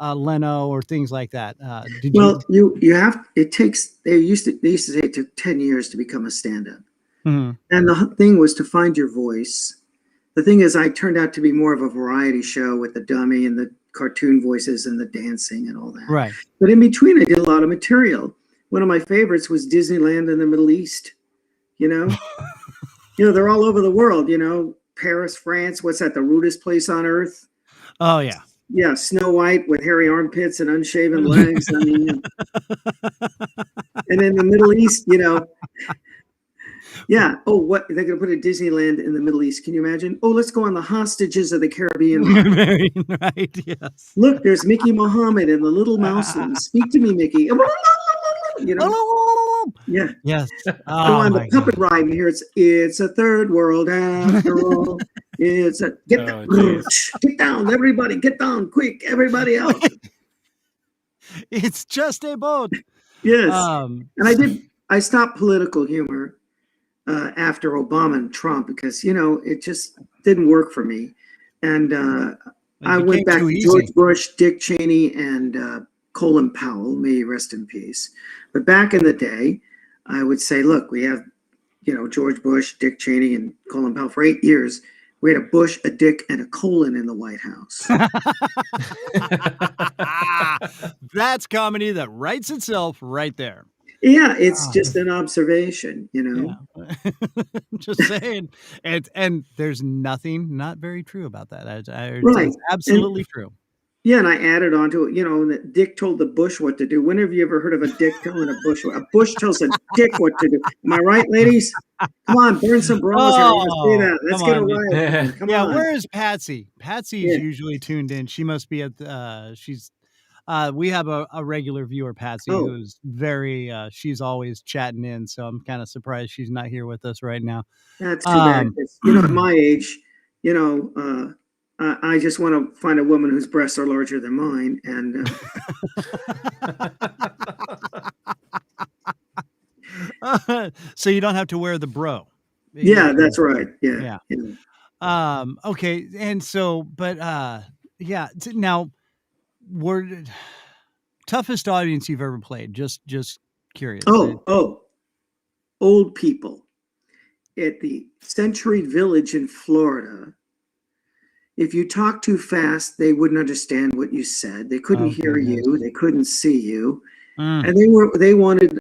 Leno or things like that?
You have, it takes, they used to say it took 10 years to become a stand-up.
Mm-hmm.
And the thing was to find your voice. The thing is, I turned out to be more of a variety show with the dummy and the cartoon voices and the dancing and all that.
Right.
But in between, I did a lot of material. One of my favorites was Disneyland in the Middle East. They're all over the world, Paris, France. What's that? The rudest place on earth.
Oh, yeah.
Yeah, Snow White with hairy armpits and unshaven legs. I mean, and in the Middle East, yeah. Oh, what they're going to put a Disneyland in the Middle East? Can you imagine? Oh, let's go on the Hostages of the Caribbean.
Right. Yes.
Look, there's Mickey Muhammad and the Little Mouseling. Speak to me, Mickey. Yeah.
Yes.
Go on the puppet ride, and here it's a third world after all. It's a get down, everybody, get down, quick, everybody else.
It's just a boat.
Yes. And I stopped political humor after Obama and Trump because it just didn't work for me. And I went back to George Bush, Dick Cheney, and Colin Powell, may he rest in peace. But back in the day, I would say, look, we have, George Bush, Dick Cheney, and Colin Powell for 8 years. We had a Bush, a Dick, and a colon in the White House.
That's comedy that writes itself right there.
Yeah, it's just an observation,
Yeah. Just saying. And there's nothing not very true about that.
Right.
It's absolutely true.
Yeah, and I added on to it, that Dick told the Bush what to do. When have you ever heard of a Dick telling a Bush? A Bush tells a Dick what to do. Am I right, ladies? Come on, burn some bras here. Let's do that. Let's get a riot. Come on.
Where is Patsy? Patsy is usually tuned in. She must be at we have a regular viewer, Patsy, who's very she's always chatting in, so I'm kind of surprised she's not here with us right now.
That's too bad. At my age, I just want to find a woman whose breasts are larger than mine, and
so you don't have to wear the bro.
Yeah, that's right. Yeah.
Okay, and so, but now, toughest audience you've ever played? Just curious.
Old people at the Century Village in Florida. If you talk too fast, they wouldn't understand what you said. They couldn't hear you. They couldn't see you. And they wanted,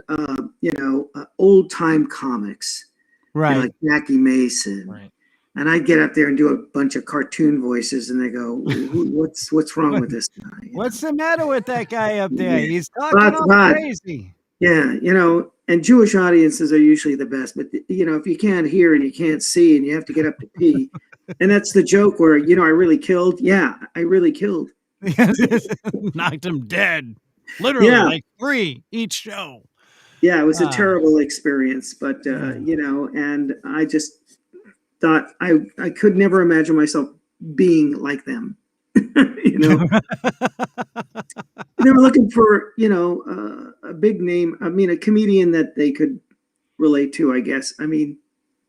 old time comics,
right?
Like Jackie Mason.
Right.
And I'd get up there and do a bunch of cartoon voices, and they go, "What's wrong with this guy?
What's the matter with that guy up there? He's talking all crazy."
Yeah, and Jewish audiences are usually the best. But if you can't hear and you can't see and you have to get up to pee. And that's the joke where, I really killed. Yeah, I really killed.
Knocked him dead. Literally,
Yeah.
like 3 each show.
Yeah, it was a
Ah.
terrible experience, but you know, and I just thought I could never imagine myself being like them. You know, they were looking for, you know, a big name. I mean, a comedian that they could relate to, I guess. I mean,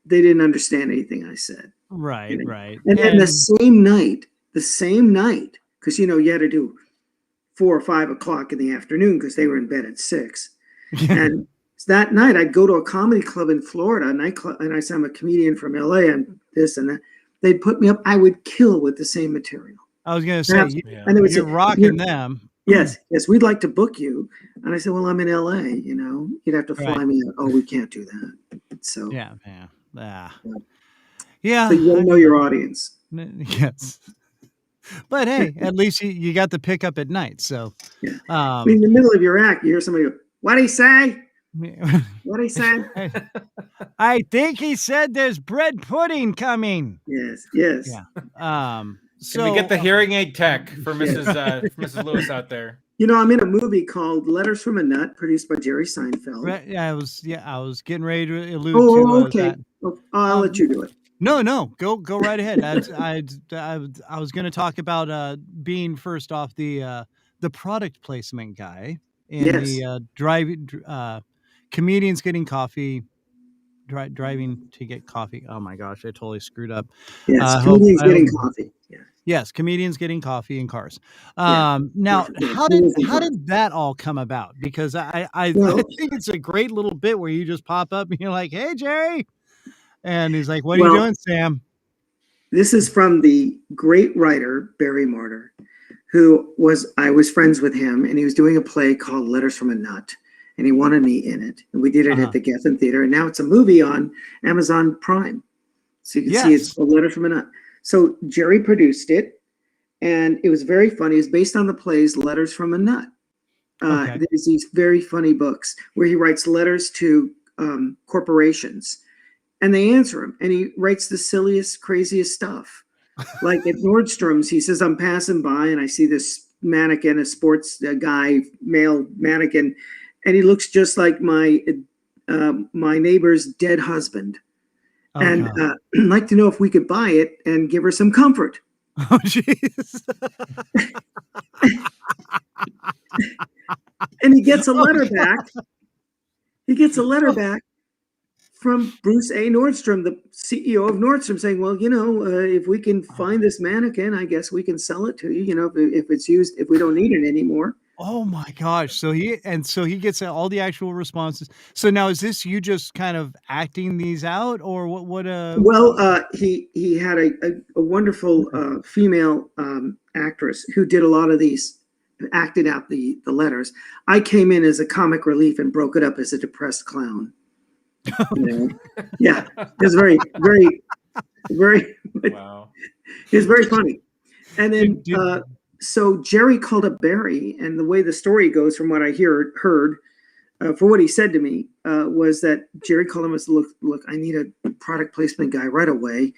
they didn't understand anything I said.
Right,
You know?
right.
And then the same night, because, you know, you had to do 4 or 5 o'clock in the afternoon because they were in bed at 6. And that night I'd go to a comedy club in Florida, a nightclub, and I said, I'm a comedian from LA and this and that. They'd put me up. I would kill with the same material.
I was going to say,
and they would
you're
say,
rocking them.
Yes, we'd like to book you. And I said, well, I'm in LA, you know, you'd have to fly me out. Oh, we can't do that. So
yeah.
So you gotta know your audience.
Yes. But hey, at least you got the pickup at night. So
yeah. I mean, in the middle of your act, you hear somebody go, what'd he say? What'd he say?
I think he said there's bread pudding coming.
Yes.
Yeah.
So can we get the hearing aid tech for Mrs. Lewis out there?
You know, I'm in a movie called Letters from a Nut, produced by Jerry Seinfeld.
Right, I was getting ready to allude
to.
Okay.
I'll let you do it.
No, go right ahead. I was going to talk about being first off the product placement guy in the driving comedians getting coffee. Driving to get coffee. Oh my gosh, I totally screwed up.
Yes, comedians getting coffee. Yeah.
Yes, comedians getting coffee in cars. Now, how did that all come about? Because I think it's a great little bit where you just pop up and you're like, "Hey, Jerry," and he's like, "What are you doing, Sam?"
This is from the great writer Barry Mortar, I was friends with him, and he was doing a play called Letters from a Nut. And he wanted me in it. And we did it at the Geffen Theater. And now it's a movie on Amazon Prime. So you can see it's a Letter from a Nut. So Jerry produced it. And it was very funny. It was based on the plays Letters from a Nut. There's these very funny books where he writes letters to corporations. And they answer him. And he writes the silliest, craziest stuff. Like at Nordstrom's, he says, I'm passing by and I see this mannequin, a sports guy, male mannequin. And he looks just like my neighbor's dead husband. And I'd like to know if we could buy it and give her some comfort.
Oh, jeez.
And he gets a letter back. He gets a letter back from Bruce A. Nordstrom, the CEO of Nordstrom, saying, well, you know, if we can find this mannequin, I guess we can sell it to you, you know, if it's used, if we don't need it anymore.
Oh my gosh. So he gets all the actual responses. So now is this you just kind of acting these out or what
well, he had a wonderful female actress who did a lot of these, acted out the letters. I came in as a comic relief and broke it up as a depressed clown. You know? Yeah. It was very, very, very wow. It was very funny. And then so Jerry called up Barry, and the way the story goes, from what I heard, for what he said to me, was that Jerry called him and said, look, I need a product placement guy right away.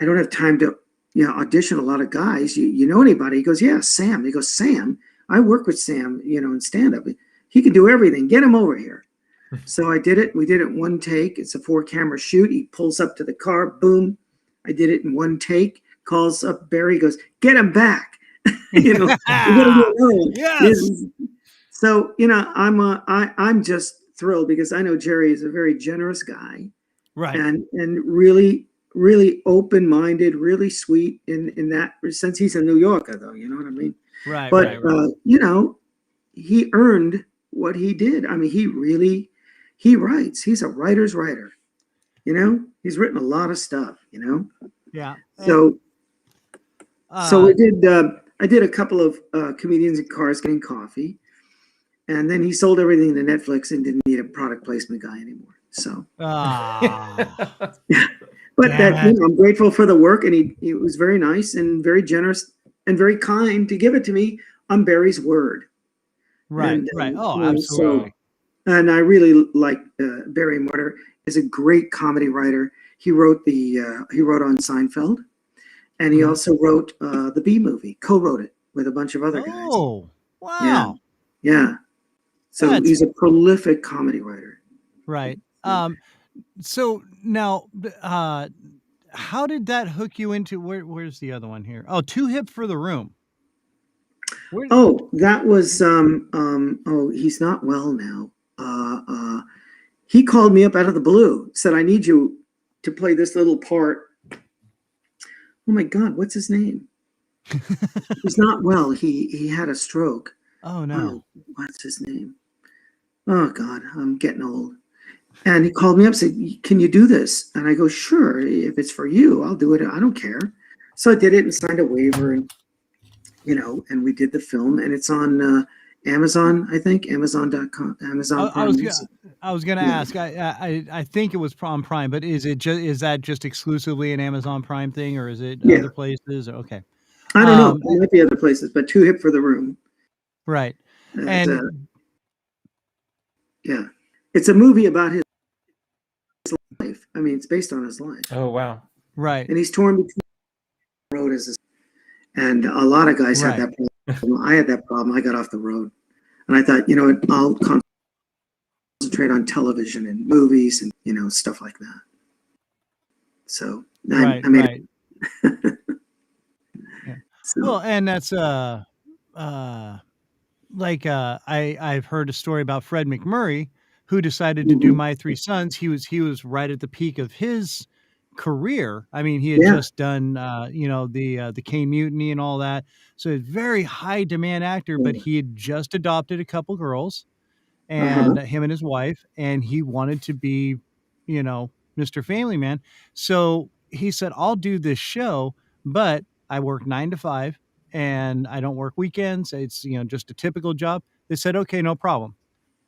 I don't have time to, audition a lot of guys. You know anybody? He goes, yeah, Sam. He goes, Sam, I work with Sam, in stand-up. He can do everything. Get him over here. So I did it. We did it in one take. It's a 4-camera shoot. He pulls up to the car. Boom. I did it in one take. Calls up Barry. Goes, get him back. Yes. So I'm just thrilled because I know Jerry is a very generous guy,
right? And
really, really open-minded, really sweet in that sense. He's a New Yorker, though, you know what I mean?
Right.
But he earned what he did. I mean, he writes. He's a writer's writer. He's written a lot of stuff.
Yeah.
So we did. I did a couple of comedians in Cars Getting Coffee, and then he sold everything to Netflix and didn't need a product placement guy anymore. So, but I'm grateful for the work, and he was very nice and very generous and very kind to give it to me on Barry's word.
Right, right. Oh, absolutely.
And I really like Barry Mortar. Is a great comedy writer. He wrote on Seinfeld. And he also wrote the Bee Movie, co-wrote it with a bunch of other guys.
Oh, wow.
Yeah. So
That's
he's a prolific comedy writer.
right. So now, how did that hook you into where's the other one here? Oh, Too Hip for the Room.
Oh, that was oh, he's not well now. He called me up out of the blue, said, I need you to play this little part. Oh my God, what's his name? He's not well. He had a stroke.
Oh no.
What's his name? Oh God, I'm getting old. And he called me up and said, can you do this? And I go, sure, if it's for you, I'll do it. I don't care. So I did it and signed a waiver, and and we did the film, and it's on Amazon, I think, Amazon.com, Amazon Prime.
I was going to ask. I think it was Prime, but is that just exclusively an Amazon Prime thing, or is it other places? Okay,
I don't know. It might be other places, but Too Hip for the Room.
Right,
and yeah, it's a movie about his life. I mean, it's based on his life.
Oh wow!
Right,
and he's torn between the road and a lot of guys had that problem. I had that problem. I got off the road, and I thought, I'll concentrate on television and movies and stuff like that. So I made it.
Yeah. So. Well, and that's I've heard a story about Fred McMurray, who decided to do My Three Sons. He was right at the peak of his career. I mean, he had just done the K Mutiny and all that, so a very high demand actor, but he had just adopted a couple girls, and him and his wife, and he wanted to be Mr. Family Man. So he said, I'll do this show, but I work 9 to 5 and I don't work weekends. It's just a typical job. They said, okay, no problem.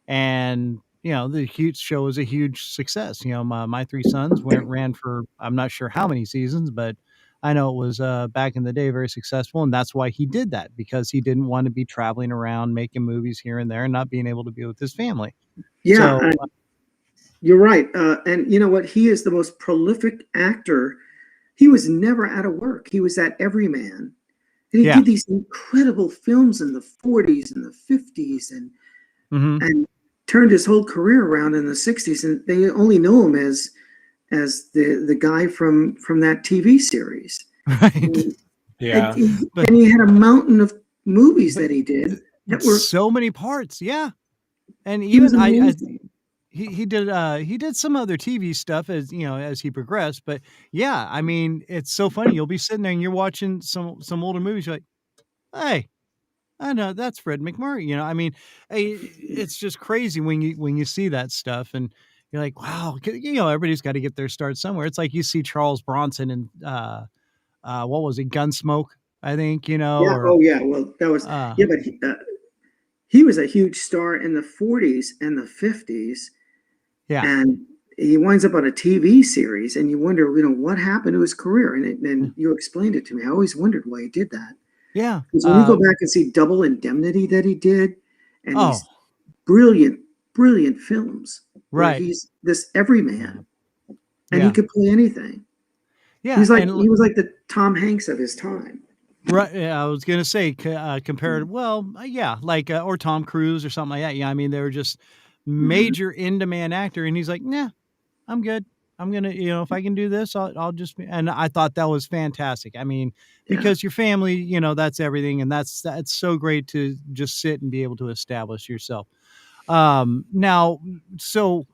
And the huge show was a huge success. My Three Sons ran for, I'm not sure how many seasons, but I know it was back in the day very successful. And that's why he did that, because he didn't want to be traveling around making movies here and there and not being able to be with his family.
Yeah, so, you're right. And you know what? He is the most prolific actor. He was never out of work. He was at Everyman. And he did these incredible films in the 40s and the 50s and turned his whole career around in the 60s, and they only know him as the guy from that TV series.
Right.
And he had a mountain of movies that he did that were
so many parts. Yeah. And even he did some other TV stuff as he progressed, but yeah, I mean, it's so funny. You'll be sitting there and you're watching some older movies, you're like, hey, I know that's Fred McMurray. I mean, it's just crazy when you see that stuff, and you're like, wow, everybody's got to get their start somewhere. It's like you see Charles Bronson in what was it, Gunsmoke? I think
Well, that was but he was a huge star in the 40s and the 50s.
Yeah,
and he winds up on a TV series, and you wonder, what happened to his career, and you explained it to me. I always wondered why he did that.
Yeah.
Because when you go back and see Double Indemnity that he did, and these brilliant films.
Right.
He's this everyman, and he could play anything.
Yeah.
He was like the Tom Hanks of his time.
Right. Yeah, I was going to say compared. Well, yeah, like or Tom Cruise or something like that. Yeah. I mean, they were just major in-demand actor, and he's like, nah, I'm good. I'm going to, if I can do this, I'll just, and I thought that was fantastic. I mean, because your family, that's everything. And that's so great to just sit and be able to establish yourself. Now, so.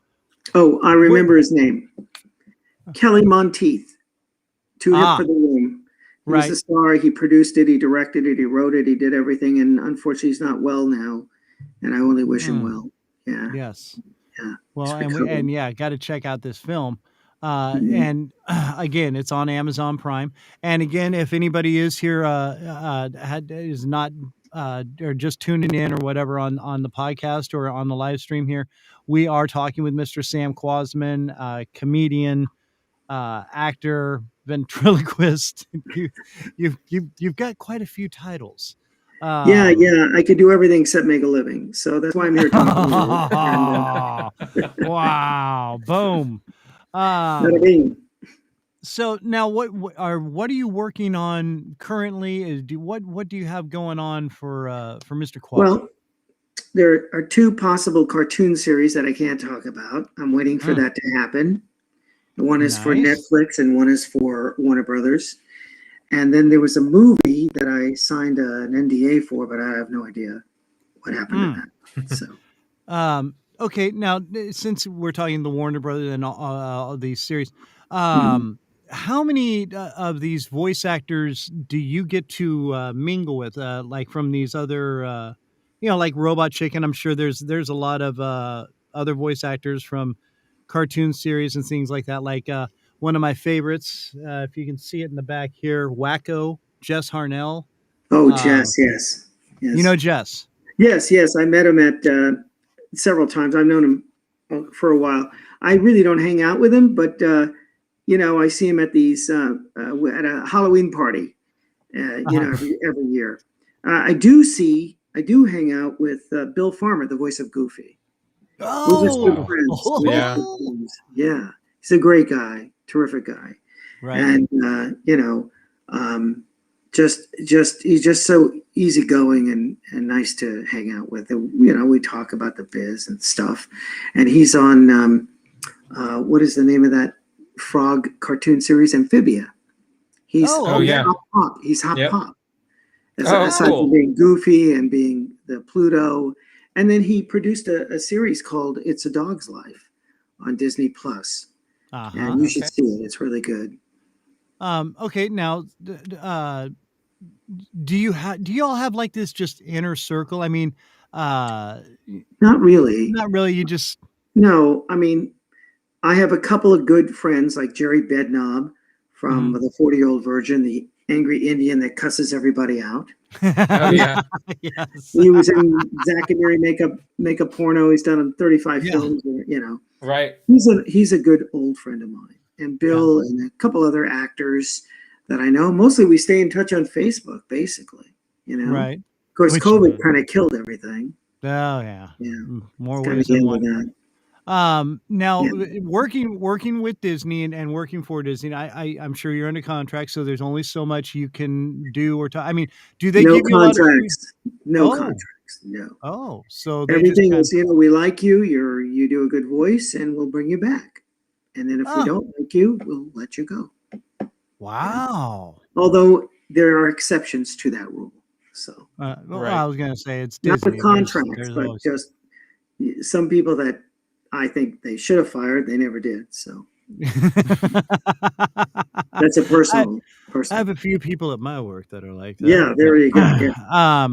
Oh, I remember his name. Kelly Monteith. Too Hip for the Room. He was a star. He produced it. He directed it. He wrote it. He did everything. And unfortunately, he's not well now. And I only wish him well. Yeah.
Yes.
Yeah.
Well, got to check out this film. And again, it's on Amazon Prime. And again, if anybody is here, is not, or just tuning in or whatever on the podcast or on the live stream here, we are talking with Mr. Sam Kwasman, comedian, actor, ventriloquist. You've got quite a few titles.
I could do everything except make a living. So that's why I'm here talking to you.
Wow. Boom. So now what are you working on currently? What do you have going on for Mr. Quacker?
Well, there are two possible cartoon series that I can't talk about. I'm waiting for that to happen. One is for
Nice.
Netflix and one is for Warner Brothers. And then there was a movie that I signed an NDA for, but I have no idea what happened to that. So,
Okay, now since we're talking the Warner Brothers and all these series, how many of these voice actors do you get to mingle with? Like from these other, like Robot Chicken. I'm sure there's a lot of other voice actors from cartoon series and things like that. Like one of my favorites, if you can see it in the back here, Wacko, Jess Harnell.
Jess, yes.
You know Jess.
Yes. I met him at several times. I've known him for a while. I really don't hang out with him, but I see him at these at a Halloween party. Every year. I do hang out with Bill Farmer, the voice of Goofy. We're just good friends. Yeah, he's a great guy, terrific guy,
right?
And he's just so easygoing and nice to hang out with. We talk about the biz and stuff. And he's on what is the name of that frog cartoon series? Amphibia. He's Hop Pop. He's Hop Pop. Aside from being Goofy and being the Pluto. And then he produced a series called It's a Dog's Life on Disney Plus. And you should see it. It's really good.
Okay, now do you all have like this just inner circle? I mean,
not really.
Not really. You just
No, I mean, I have a couple of good friends like Jerry Bedknob from the 40-Year-Old Virgin, the angry Indian that cusses everybody out.
Yes.
He was in Zack and Mary make a porno. He's done 35 films.
Right.
He's a good old friend of mine, and Bill and a couple other actors that I know. Mostly we stay in touch on Facebook, basically.
Right.
Of course, COVID kind of killed everything.
Oh yeah. More
it's
ways than one. Now
Yeah.
working with Disney and working for Disney, I'm sure you're under contract, so there's only so much you can do or talk. I mean, do they give you
contracts?
A lot of
no contracts. No.
Oh, so they
everything
just
is, we like you. You do a good voice, and we'll bring you back. And then if we don't like you, we'll let you go.
Wow.
Although there are exceptions to that rule. So
I was going to say it's Disney.
Not with contracts, but always... just some people that I think they should have fired, they never did. So that's a personal.
I have a few people at my work that are like that.
Yeah, there you go. Yeah.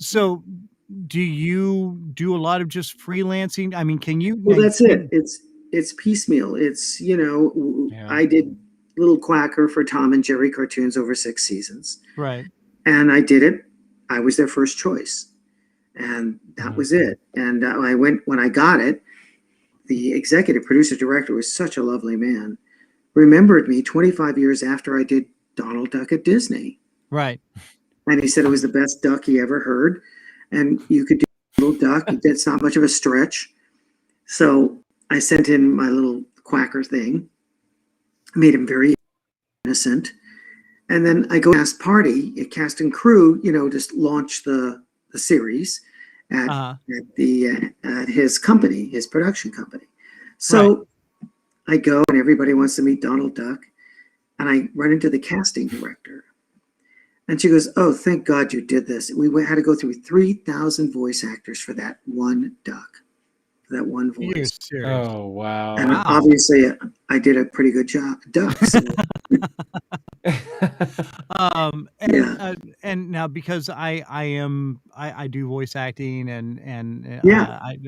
So do you do a lot of just freelancing? I mean, can you?
Well, that's it. It's piecemeal. It's I did Lil Quacker for Tom and Jerry cartoons over 6 seasons.
Right.
And I did it. I was their first choice, and that was it. And when I got it. The executive producer director was such a lovely man, remembered me 25 years after I did Donald Duck at Disney.
Right.
And he said it was the best duck he ever heard. And you could do Little Duck. It's not much of a stretch. So I sent in my little Quacker thing, made him very innocent. And then I go to cast party, a cast and crew, just launch the series. At his company, his production company. So I go and everybody wants to meet Donald Duck. And I run into the casting director. And she goes, "Oh, thank God you did this. We had to go through 3,000 voice actors for that one duck, for that one voice."
Oh, wow.
And obviously I did a pretty good job, duck. So.
And now because I do voice acting and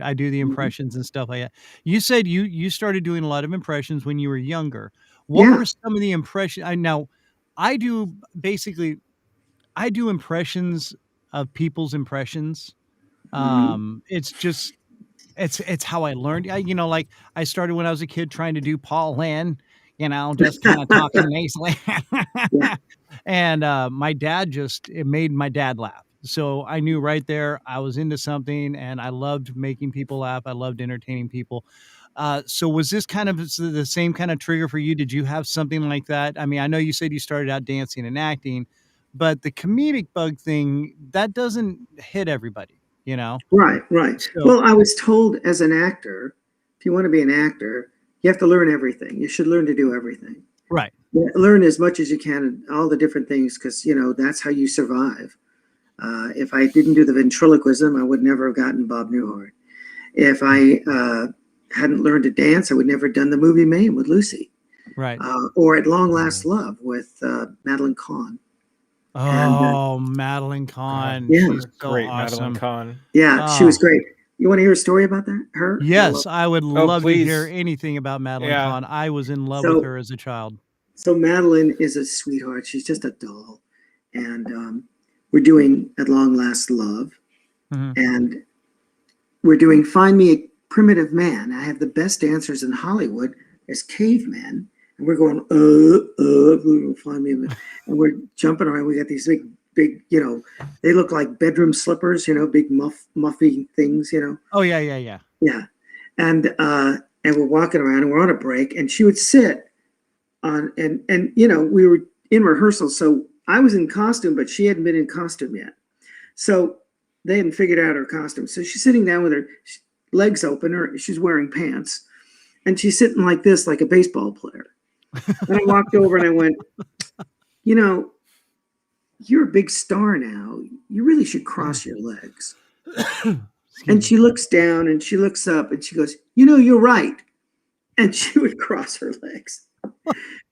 I do the impressions and stuff like that. You said you started doing a lot of impressions when you were younger. What were some of the impressions? I do impressions of people's impressions. It's just it's how I learned. Like I started when I was a kid trying to do Paul Lynde. Just kind of talking nasally. And my dad it made my dad laugh. So I knew right there I was into something and I loved making people laugh. I loved entertaining people. So was this kind of the same kind of trigger for you? Did you have something like that? I mean, I know you said you started out dancing and acting, but the comedic bug thing, that doesn't hit everybody. you know?
Right.
So,
Well, I was told as an actor, if you want to be an actor, you have to learn everything. You should learn to do everything.
right.
Yeah, learn as much as you can, all the different things, because, that's how you survive. If I didn't do the ventriloquism, I would never have gotten Bob Newhart. If I hadn't learned to dance, I would never have done the movie Mame with Lucy.
Right.
Or At Long Last Love with Madeline Kahn.
Oh, Madeline Kahn.
Yeah.
She's so
Great, Madeline
awesome.
Kahn.
Yeah, she was
Oh.
great. You want to hear a story about her?
Yes, I would love to
please.
hear anything about Madeline
Yeah.
Kahn. I was in love
So-
with her as a child.
So Madeline is a sweetheart. She's just a doll. And we're doing At Long Last Love.
Mhm.
And we're doing Find Me a Primitive Man. I have the best dancers in Hollywood as cavemen. And we're going, find me a man. And we're jumping around. We got these big, they look like bedroom slippers, big muffy things,
Oh, yeah.
Yeah. And we're walking around and we're on a break, and she would sit on, and we were in rehearsal. So I was in costume, but she hadn't been in costume yet. So they hadn't figured out her costume. So she's sitting down with her legs open, or she's wearing pants, and she's sitting like this, like a baseball player. And I walked over and I went, you're a big star now. You really should cross your legs. And she looks down and she looks up and she goes, you're right. And she would cross her legs.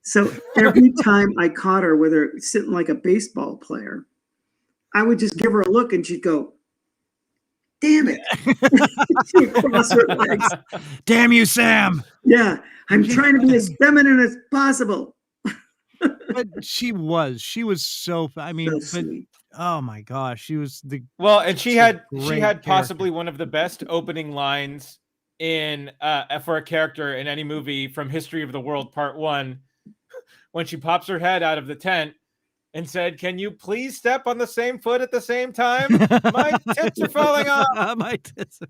So every time I caught her with her sitting like a baseball player, I would just give her a look and she'd go, damn it. She would cross her legs.
Damn you, Sam.
Yeah. I'm trying to be as feminine as possible.
But she was so, I mean,
So sweet.
oh my gosh, she was the
Well, and she
She's a
had
great
possibly one of the best opening lines in for a character in any movie from History of the World Part 1, when she pops her head out of the tent and said, "Can you please step on the same foot at the same time? My tits are falling off."
My tits.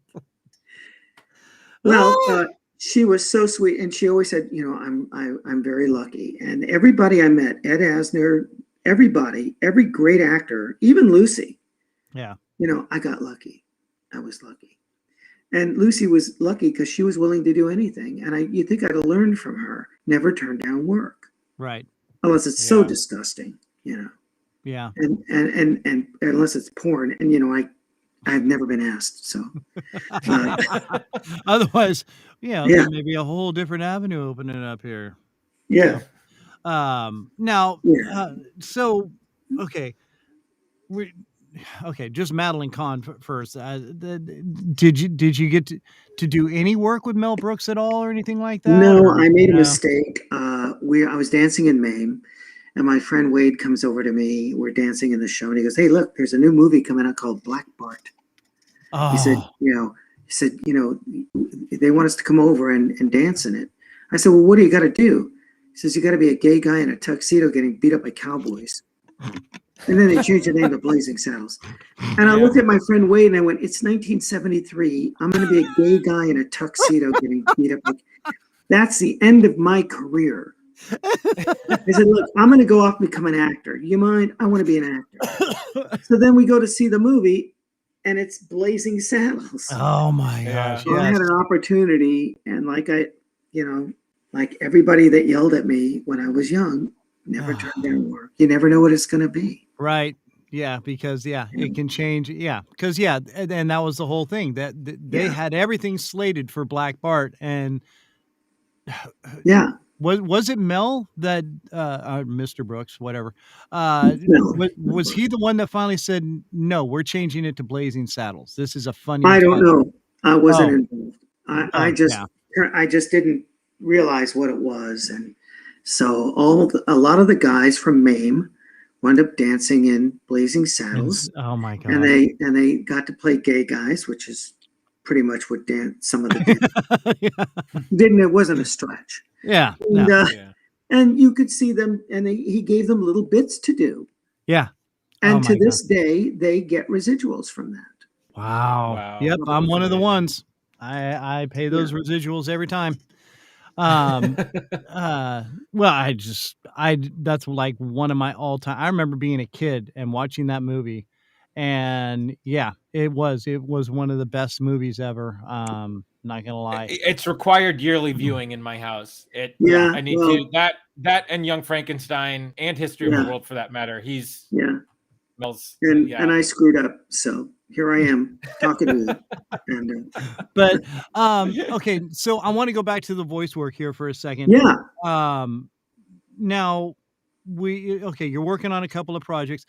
Well, she was so sweet, and she always said, I'm very lucky. And everybody I met, Ed Asner, everybody, every great actor, even Lucy.
Yeah.
I got lucky. I was lucky. And Lucy was lucky because she was willing to do anything. And you think I'd have learned from her, never turn down work.
Right.
Unless it's so
Yeah.
disgusting,
Yeah.
and unless it's porn. And, I've never been asked. So
Otherwise,
Yeah.
there may be a whole different avenue opening up here.
yeah.
Now,
Yeah.
so okay, just Madeline Kahn first. Did you get to do any work with Mel Brooks at all or anything like that?
No,
or-
I made a
No?
mistake. I was dancing in Mame, and my friend Wade comes over to me. We're dancing in the show, and he goes, "Hey, look, there's a new movie coming out called Black Bart."
Oh,
He said, they want us to come over and dance in it. I said, "Well, what do you got to do?" He says, "You got to be a gay guy in a tuxedo getting beat up by cowboys." And then they changed the name to Blazing Saddles. And I looked at my friend Wade and I went, "It's 1973. I'm going to be a gay guy in a tuxedo getting beat up. That's the end of my career." I said, "Look, I'm going to go off and become an actor. Do you mind? I want to be an actor." So then we go to see the movie, and it's Blazing Saddles.
oh my
Yeah.
gosh!
So I
Yes.
had an opportunity, and like everybody that yelled at me when I was young, never turned down work. You never know what it's going to be.
Right. Yeah, because it can change. Yeah, because and that was the whole thing that they
Yeah.
had everything slated for Black Bart, and
Yeah.
was it Mel that Mr. Brooks, whatever,
No.
was he the one that finally said, "No, we're changing it to Blazing Saddles. This is a funny."
I don't know. I wasn't
Oh.
involved. I
yeah.
I just didn't realize what it was, and so a lot of the guys from Mame wound up dancing in Blazing Saddles,
Oh my god!
and they got to play gay guys, which is pretty much what some of the dance it wasn't a stretch.
yeah.
And,
No.
Yeah.
and you could see them, and he gave them little bits to do,
Yeah.
and
Oh
to
my
this day they get residuals from that.
Wow.
Wow.
Yep. I'm one of the
Amazing.
ones. I pay those residuals every time. Well, that's like one of my all time. I remember being a kid and watching that movie And yeah, it was one of the best movies ever. Not gonna lie.
It's required yearly viewing in my house.
Yeah,
I need
well,
to that and Young Frankenstein and History of the World for that matter.
Yeah.
Smells,
And I screwed up, so here I am talking to you. And
But okay, so I want to go back to the voice work here for a second.
yeah,
Now you're working on a couple of projects.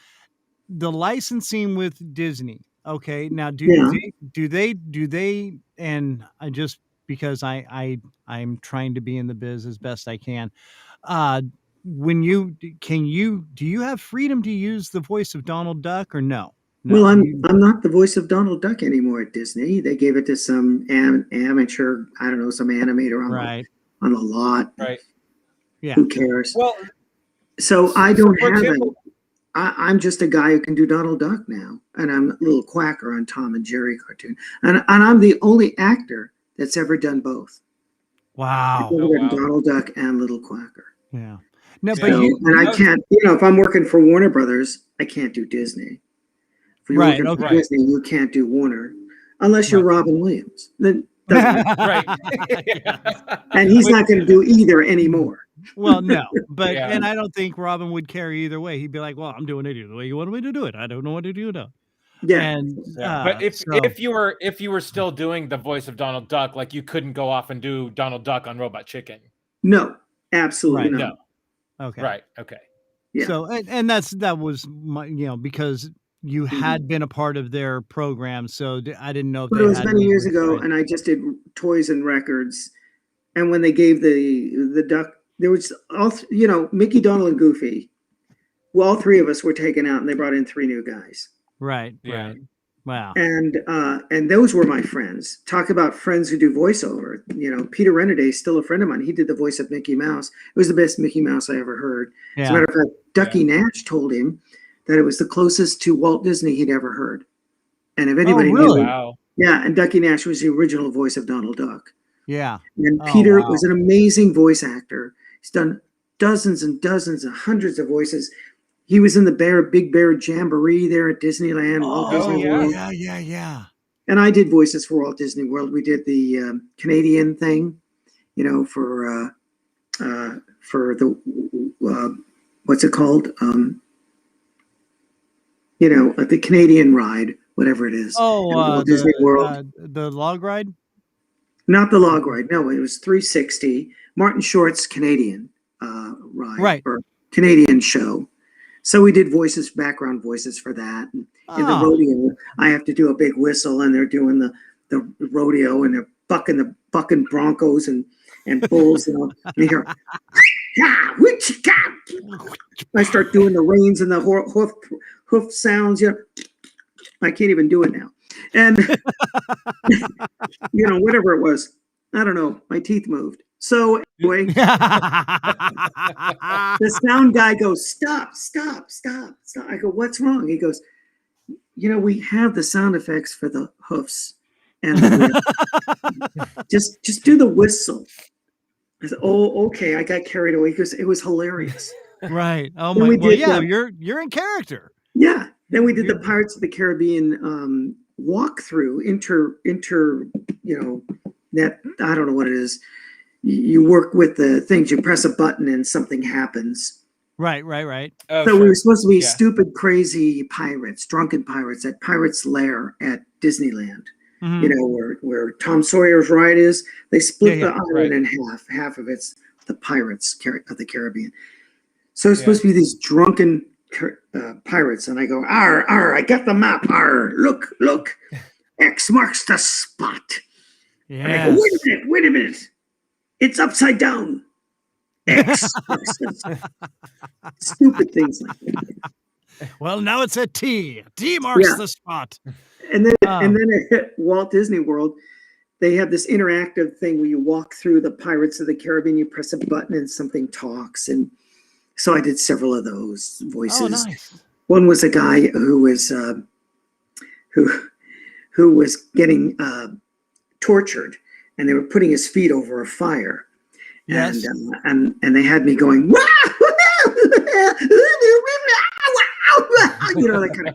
The licensing with Disney. Okay, now do they and I just because I'm trying to be in the biz as best I can. When do you have freedom to use the voice of Donald Duck or no?
well, I'm not the voice of Donald Duck anymore at Disney. They gave it to some amateur, I don't know, some animator on the lot.
Right.
Yeah.
Who cares?
Well,
so I don't have it. I'm just a guy who can do Donald Duck now, and I'm Lil Quacker on Tom and Jerry cartoon, and I'm the only actor that's ever done both.
Wow.
I've ever done Donald Duck and Little Quacker.
Yeah. No,
but I can't. If I'm working for Warner Brothers, I can't do Disney. If you're working for Disney, you can't do Warner unless you're Robin Williams. Then
right.
And he's not going to do either anymore.
Well, no, but and I don't think Robin would care either way. He'd be like, "Well, I'm doing it the way you want me to do it. I don't know what to do now."
Yeah.
And
but if you were still doing the voice of Donald Duck, like you couldn't go off and do Donald Duck on Robot Chicken.
No, absolutely not.
No.
Okay.
Right. Okay.
Yeah. So and that was my because you had been a part of their program, so I didn't know if
it was many years ago, and I just did toys and records. And when they gave the duck, there was Mickey, Donald, and Goofy. Well, all three of us were taken out, and they brought in 3 new guys.
Right. Right. Wow.
And those were my friends. Talk about friends who do voiceover. Peter Renaday is still a friend of mine. He did the voice of Mickey Mouse. It was the best Mickey Mouse I ever heard. Yeah. As a matter of fact, Ducky Nash told him that it was the closest to Walt Disney he'd ever heard. And if anybody knew, and Ducky Nash was the original voice of Donald Duck.
Yeah.
And Peter was an amazing voice actor. He's done dozens and dozens and hundreds of voices. He was in the Big Bear Jamboree there at Disneyland. Walt Disney World.
Yeah.
And I did voices for Walt Disney World. We did the Canadian thing, for the what's it called? The Canadian ride, whatever it is.
Walt
Disney World.
The log ride?
Not the log ride. No, it was 360. Martin Short's Canadian ride.
Right.
Or Canadian show. So we did background voices for that. And in the rodeo, I have to do a big whistle, and they're doing the rodeo, and they're bucking broncos and bulls. And you hear, I start doing the reins and the hoof sounds. I can't even do it now. And, whatever it was, I don't know, my teeth moved. So anyway, the sound guy goes, stop. I go, what's wrong? He goes, we have the sound effects for the hoofs and the just do the whistle. I said, oh, okay. I got carried away because it was hilarious.
Right. Oh my God. You're in character.
Yeah. Then we did the Pirates of the Caribbean walkthrough, that I don't know what it is. You work with the things, you press a button and something happes.
Right.
Oh, so we were supposed to be stupid, crazy pirates, drunken pirates at Pirate's Lair at Disneyland. Mm-hmm. Where Tom Sawyer's ride is. They split the island in half. Half of it's the Pirates of the Caribbean. So it's supposed to be these drunken pirates. And I go, arr, I got the map. Arr, look. X marks the spot. Yeah. And I go, wait a minute. It's upside down. X. Stupid things like that.
Well, now it's a T. T marks the spot.
And then at Walt Disney World, they have this interactive thing where you walk through the Pirates of the Caribbean, you press a button and something talks. And so I did several of those voices.
Oh, nice.
One was a guy who was who was getting tortured, and they were putting his feet over a fire.
Yes.
And they had me going, that kind of.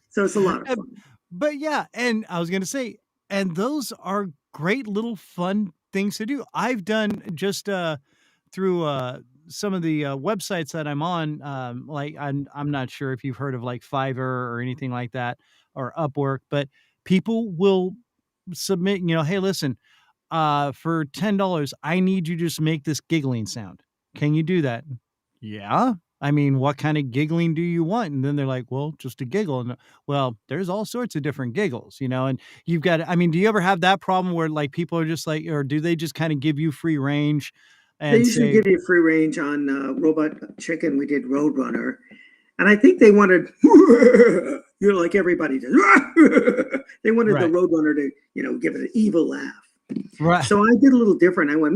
So it's a lot of fun.
But yeah, and I was going to say, and those are great little fun things to do. I've done just through some of the websites that I'm on. Like I'm not sure if you've heard of like Fiverr or anything like that, or Upwork, but people will submit, hey, listen, for $10, I need you to just make this giggling sound. Can you do that? Yeah. I mean, what kind of giggling do you want? And then they're like, well, just a giggle. And well, there's all sorts of different giggles, and you've got, I mean, do you ever have that problem where like people are just like, or do they just kind of give you free range?
They usually give you free range on Robot Chicken. We did Roadrunner. And I think they wanted, like everybody does. They wanted the Roadrunner to, give it an evil laugh.
Right.
So I did a little different. I went,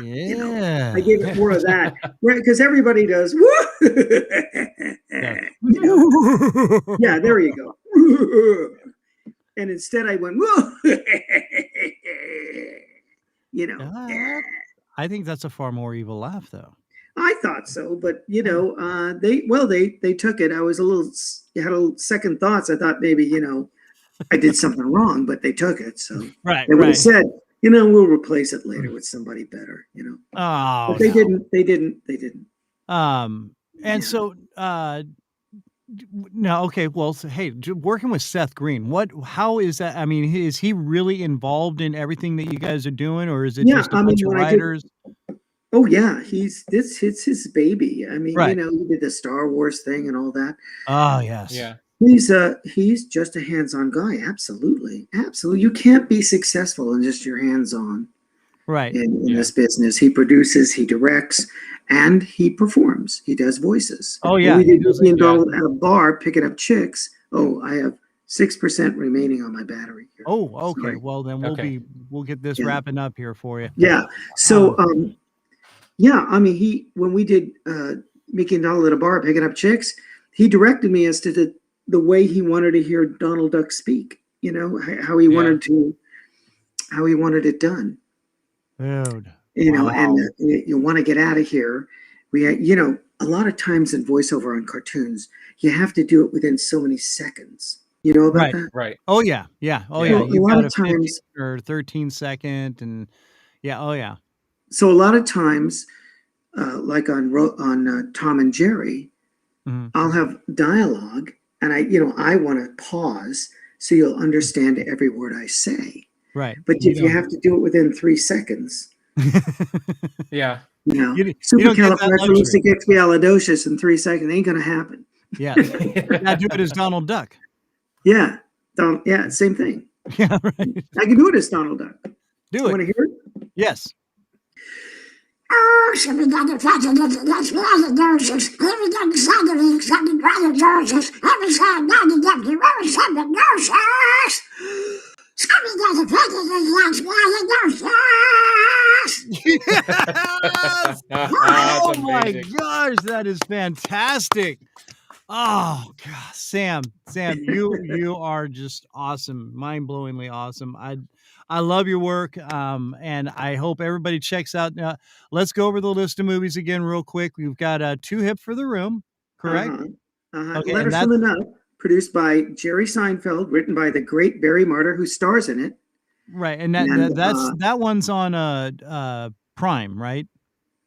yeah.
I gave it more of that, right? Because everybody does. Yeah, there you go. And instead, I went,
I think that's a far more evil laugh, though.
I thought so, but they took it. I was had a little second thoughts. I thought maybe I did something wrong, but they took it. So
right,
they would have said, we'll replace it later with somebody better.
Oh,
but they didn't. They didn't.
And so no, okay. Well, so, hey, working with Seth Green, how is that? I mean, is he really involved in everything that you guys are doing, or is it just a bunch of writers?
Oh yeah, it's his baby. I mean,
right.
He did the Star Wars thing and all that.
Oh yes.
Yeah.
He's just a hands-on guy. Absolutely. You can't be successful in just your hands-on.
Right.
In this business, he produces, he directs, and he performs. He does voices.
Oh yeah.
When we did Mickey and Donald at a bar picking up chicks. Oh, I have 6% remaining on my battery here.
Oh, okay.
Sorry.
Well, then we'll get this wrapping up here for you.
Yeah. So, I mean, when we did Mickey and Donald at a bar picking up chicks, he directed me as to the way he wanted to hear Donald Duck speak. How he wanted it done.
Dude.
And you want to get out of here. A lot of times in voiceover on cartoons, you have to do it within so many seconds. You know about that?
Right.
Oh yeah. Yeah. Oh yeah.
A lot of times,
or 13-second, and yeah. Oh yeah.
So a lot of times, like on Tom and Jerry, I'll have dialogue, and I want to pause so you'll understand every word I say.
Right.
But if you have to do it within 3 seconds,
yeah.
Supercalifragilisticexpialidocious in 3 seconds ain't going to happen.
Yeah. Now do it as Donald Duck.
Yeah. Same thing.
Yeah, right.
I can do it as Donald Duck.
Do it.
Want to hear it?
Yes.
Oh, every day the
Yes! Oh my gosh, that is fantastic. Oh God, Sam, you are just awesome, mind-blowingly awesome. I love your work, and I hope everybody checks out. Let's go over the list of movies again real quick. We've got Too Hip for the Room, correct?
Okay, Letters from the Nut, produced by Jerry Seinfeld, written by the great Barry Martyr, who stars in it.
Right, and that one's on Prime, right?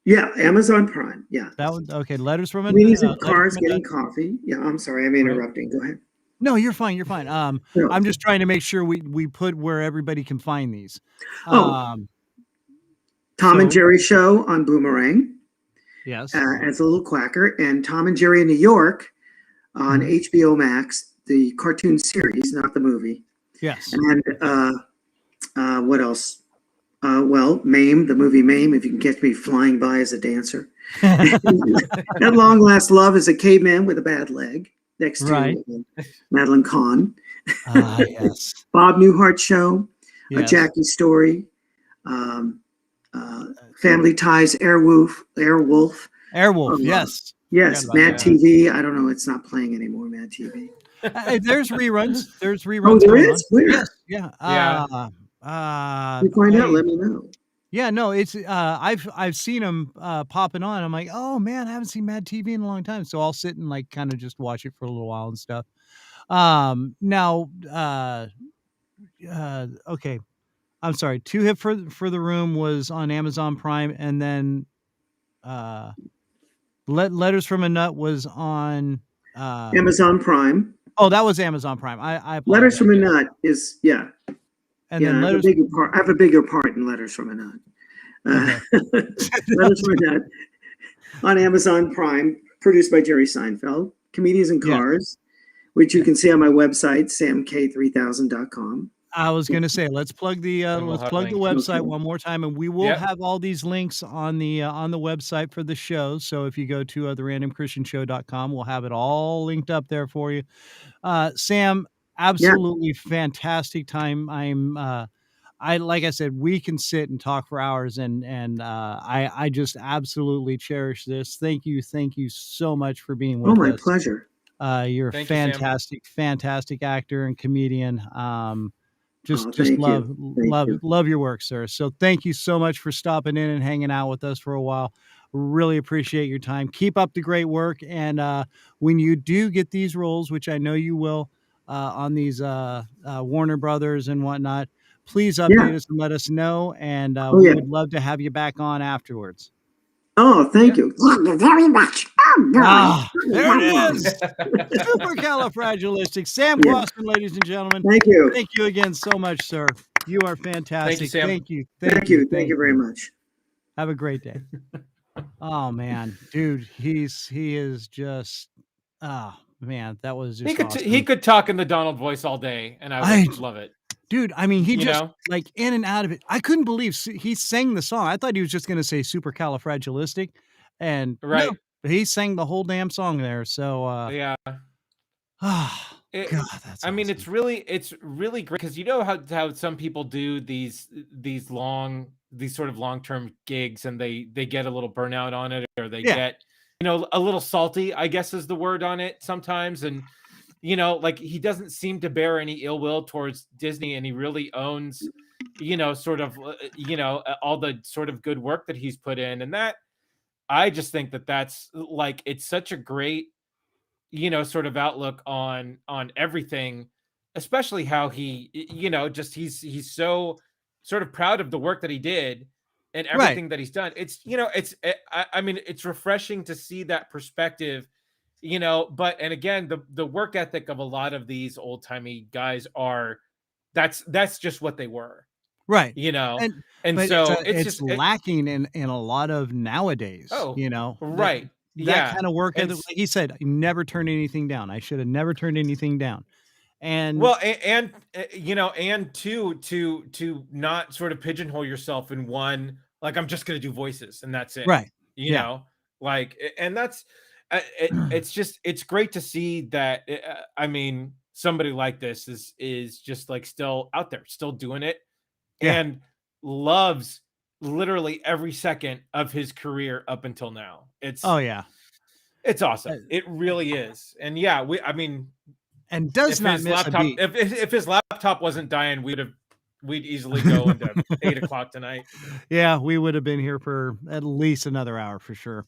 Yeah, Amazon Prime. Yeah,
that one. Okay, Letters from a
Cars Getting Coffee. Yeah, I'm sorry, I'm interrupting. Go ahead.
No, you're fine. You're fine. I'm just trying to make sure we put where everybody can find these.
Tom and Jerry Show on Boomerang.
Yes.
As a Lil Quacker, and Tom and Jerry in New York on HBO Max, the cartoon series, not the movie.
Yes.
And what else? Mame, the movie Mame, if you can catch me flying by as a dancer. At Long Last Love is a caveman with a bad leg next to Madeline Kahn.
Yes.
Bob Newhart Show,
yes.
A Jackie Story, Family Ties, Airwolf,
yes.
Yes, Mad TV. I don't know. It's not playing anymore, Mad TV.
There's reruns. Oh,
there is? Where?
Yes. Yeah.
You find out, let me know.
Yeah, no, it's I've seen him popping on. I'm like, oh man, I haven't seen Mad TV in a long time. So I'll sit and like kind of just watch it for a little while and stuff. Now okay. I'm sorry. Two Hit for the Room was on Amazon Prime, and then Letters from a Nut was on
Amazon Prime.
Oh, that was Amazon Prime. I apologize.
Letters from a Nut is
And
yeah.
then
I have a bigger part in Letters from a Nut. Letters from a Nut on Amazon Prime, produced by Jerry Seinfeld, Comedians and Cars, which you can see on my website, samk3000.com.
I was going to say, let's plug the website one more time, and we will have all these links on the website for the show. So if you go to therandomchristianshow.com, we'll have it all linked up there for you. Sam, absolutely fantastic time. Like I said, we can sit and talk for hours, and I just absolutely cherish this. Thank you so much for being with us.
Oh, my pleasure.
You're a fantastic actor and comedian. Just love your work, sir. So thank you so much for stopping in and hanging out with us for a while. Really appreciate your time. Keep up the great work. And when you do get these roles, which I know you will, on these Warner Brothers and whatnot, please update us and let us know. And we would love to have you back on afterwards.
Oh, thank you. Thank you very much. Oh,
God. There it is. Supercalifragilistic. Sam Kwasman, ladies and gentlemen.
Thank you.
Thank you again so much, sir. You are fantastic.
Thank you, Sam.
Thank you. Thank you very much.
Have a great day. Oh, man. Dude, he is just, man, that was just awesome.
He could talk in the Donald voice all day, and I would love it.
Dude, I mean, he just like in and out of it. I couldn't believe he sang the song. I thought he was just going to say supercalifragilistic, and no, he sang the whole damn song there. So
yeah.
God, that's
I mean,
awesome.
it's really great because you know how some people do these sort of long-term gigs, and they get a little burnout on it, or they get a little salty, I guess is the word on it sometimes. And like he doesn't seem to bear any ill will towards Disney, and he really owns, sort of, all the sort of good work that he's put in. And that, I just think that's like, it's such a great, sort of outlook on everything, especially how he, he's so sort of proud of the work that he did and everything that he's done. It's, I mean, it's refreshing to see that perspective. But and again, the work ethic of a lot of these old timey guys that's just what they were,
right?
And so it's just
lacking in a lot of nowadays.
Right?
That kind of work ethic. Like he said, never turn anything down. I should have never turned anything down. And
and to not sort of pigeonhole yourself in one. Like, I'm just going to do voices and that's it,
right?
Like, and that's. It's great to see that. I mean, somebody like this is just like still out there, still doing it, and loves literally every second of his career up until now. It's awesome. It really is. And
and does not miss
laptop,
a beat.
If his laptop wasn't dying, we'd easily go into 8:00 tonight.
Yeah, we would have been here for at least another hour for sure.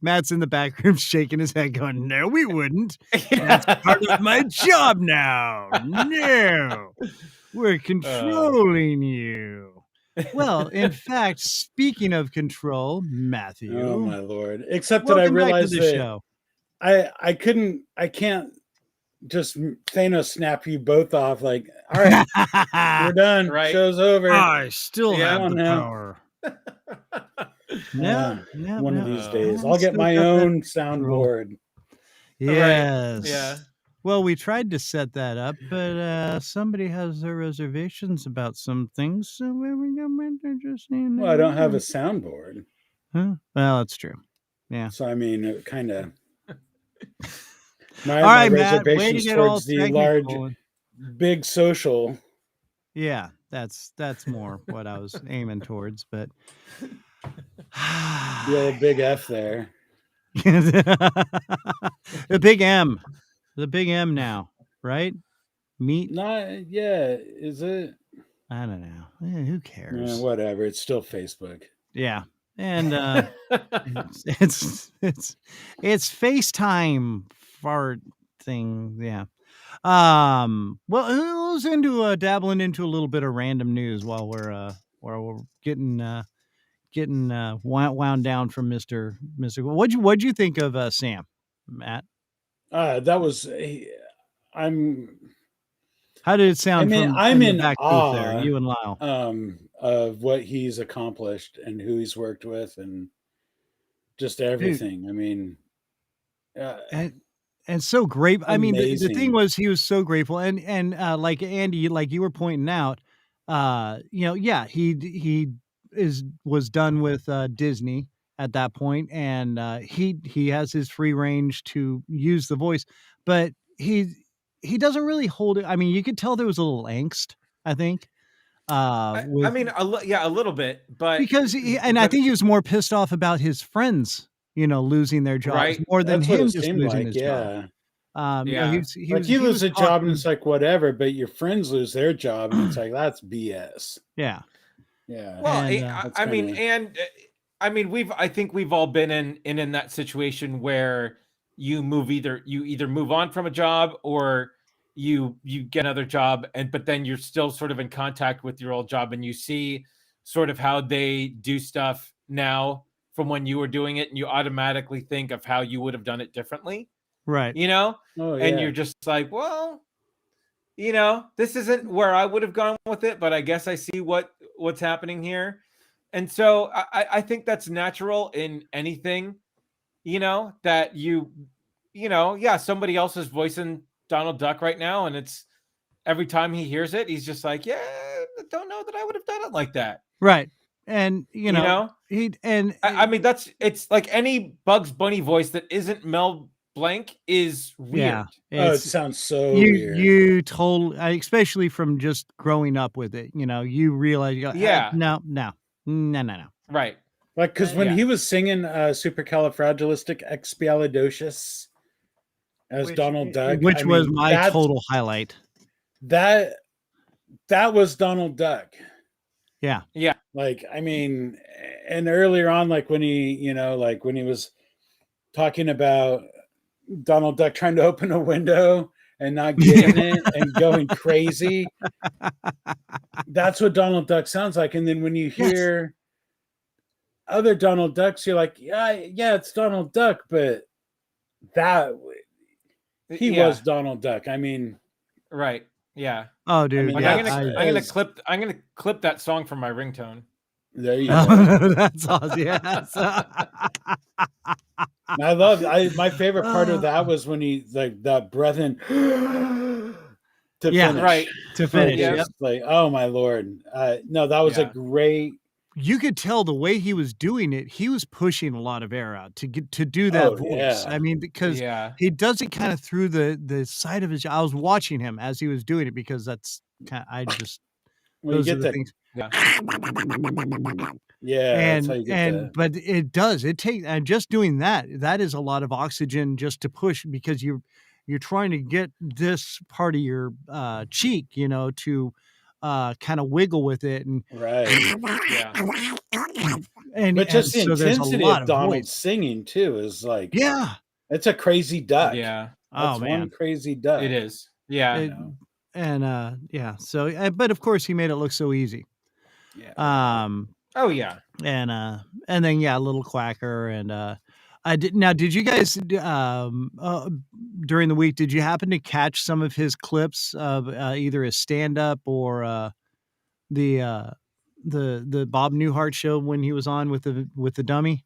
Matt's in the back room shaking his head going, no, we wouldn't. That's part of my job now. No, we're controlling you. Well, in fact, speaking of control, Matthew.
Oh, my Lord. Except that I realized that I can't just Thanos snap you both off like, all right, we're done.
Right.
Show's over.
I still have the power.
One of these days I'll get my own soundboard.
Yes.
Right. Yeah.
Well, we tried to set that up, but somebody has their reservations about some things, so we're just saying.
Well, I don't have a soundboard.
Huh? Well, that's true. Yeah.
So I mean, it kind of.
All right, Matt,
reservations towards the large, big social.
Yeah, that's more what I was aiming towards, but.
The old big F there.
The big M. The big M now, right? Meat?
Not, yeah. Is it?
I don't know. Who cares?
Whatever. It's still Facebook.
Yeah. And it's FaceTime fart thing. Yeah. Well, who's into dabbling into a little bit of random news while we're getting wound down from Mr. What'd you think of Sam, Matt?
That was
How did it sound?
I'm
in
in
the back booth there, you and Lyle.
Of what he's accomplished and who he's worked with and just everything.
Dude.
I mean,
and so great. I mean, the thing
amazing.
was he was so grateful, and like Andy, like you were pointing out, he was done with Disney at that point, and he has his free range to use the voice, but he doesn't really hold it. I mean, you could tell there was a little angst, I think.
I mean, a little bit, but
because I think he was more pissed off about his friends, losing their jobs
Right.
more than
That's what
him
it
just
seemed
losing
like.
his job.
Yeah.
He lose a job and it's like whatever, but your friends lose their job and it's like that's BS.
Yeah.
Yeah.
Well,
And,
I mean, I think we've all been in that situation where you either move on from a job or you get another job, but then you're still sort of in contact with your old job and you see sort of how they do stuff now from when you were doing it, and you automatically think of how you would have done it differently.
Right.
And you're just like, well, this isn't where I would have gone with it, but I guess I see what's happening here. And so I think that's natural in anything, that somebody else is voicing Donald Duck right now. And it's every time he hears it, he's just like, yeah, I don't know that I would have done it like that.
Right. And,
I mean, it's like any Bugs Bunny voice that isn't Mel Blanc is weird.
Yeah,
it sounds so weird.
You told, especially from just growing up with it, you realize, no.
Right.
Like, because when he was singing Supercalifragilisticexpialidocious as Donald Duck,
which was my total highlight.
That was Donald Duck.
Yeah.
Yeah.
Like, I mean, and earlier on, like when he, like when he was talking about Donald Duck trying to open a window and not getting it and going crazy. That's what Donald Duck sounds like. And then when you hear other Donald Ducks, you're like, yeah, it's Donald Duck, but he was Donald Duck. I mean,
right. Yeah.
Oh, dude.
I'm gonna clip that song from my ringtone.
There you go.
That's awesome. Yes.
My favorite part of that was when he like that breath in to finish.
Right.
To finish.
Yep. Like, oh my Lord. No, that was a great.
You could tell the way he was doing it, he was pushing a lot of air out to do that voice.
Yeah.
I mean, because he does it kind of through the side of his. I was watching him as he was doing it because that's kind of, those are the things.
Yeah.
But it does. It takes, and just doing that is a lot of oxygen just to push, because you're trying to get this part of your cheek, to kind of wiggle with it, and
right.
But
just the intensity of Donald
voice
singing too is like,
yeah,
it's a crazy duck.
Yeah.
That's one crazy duck.
It is. Yeah.
So, but of course he made it look so easy.
Yeah.
Oh yeah.
And then Lil Quacker, and did you guys during the week, did you happen to catch some of his clips of either his stand-up or the Bob Newhart show when he was on with the dummy?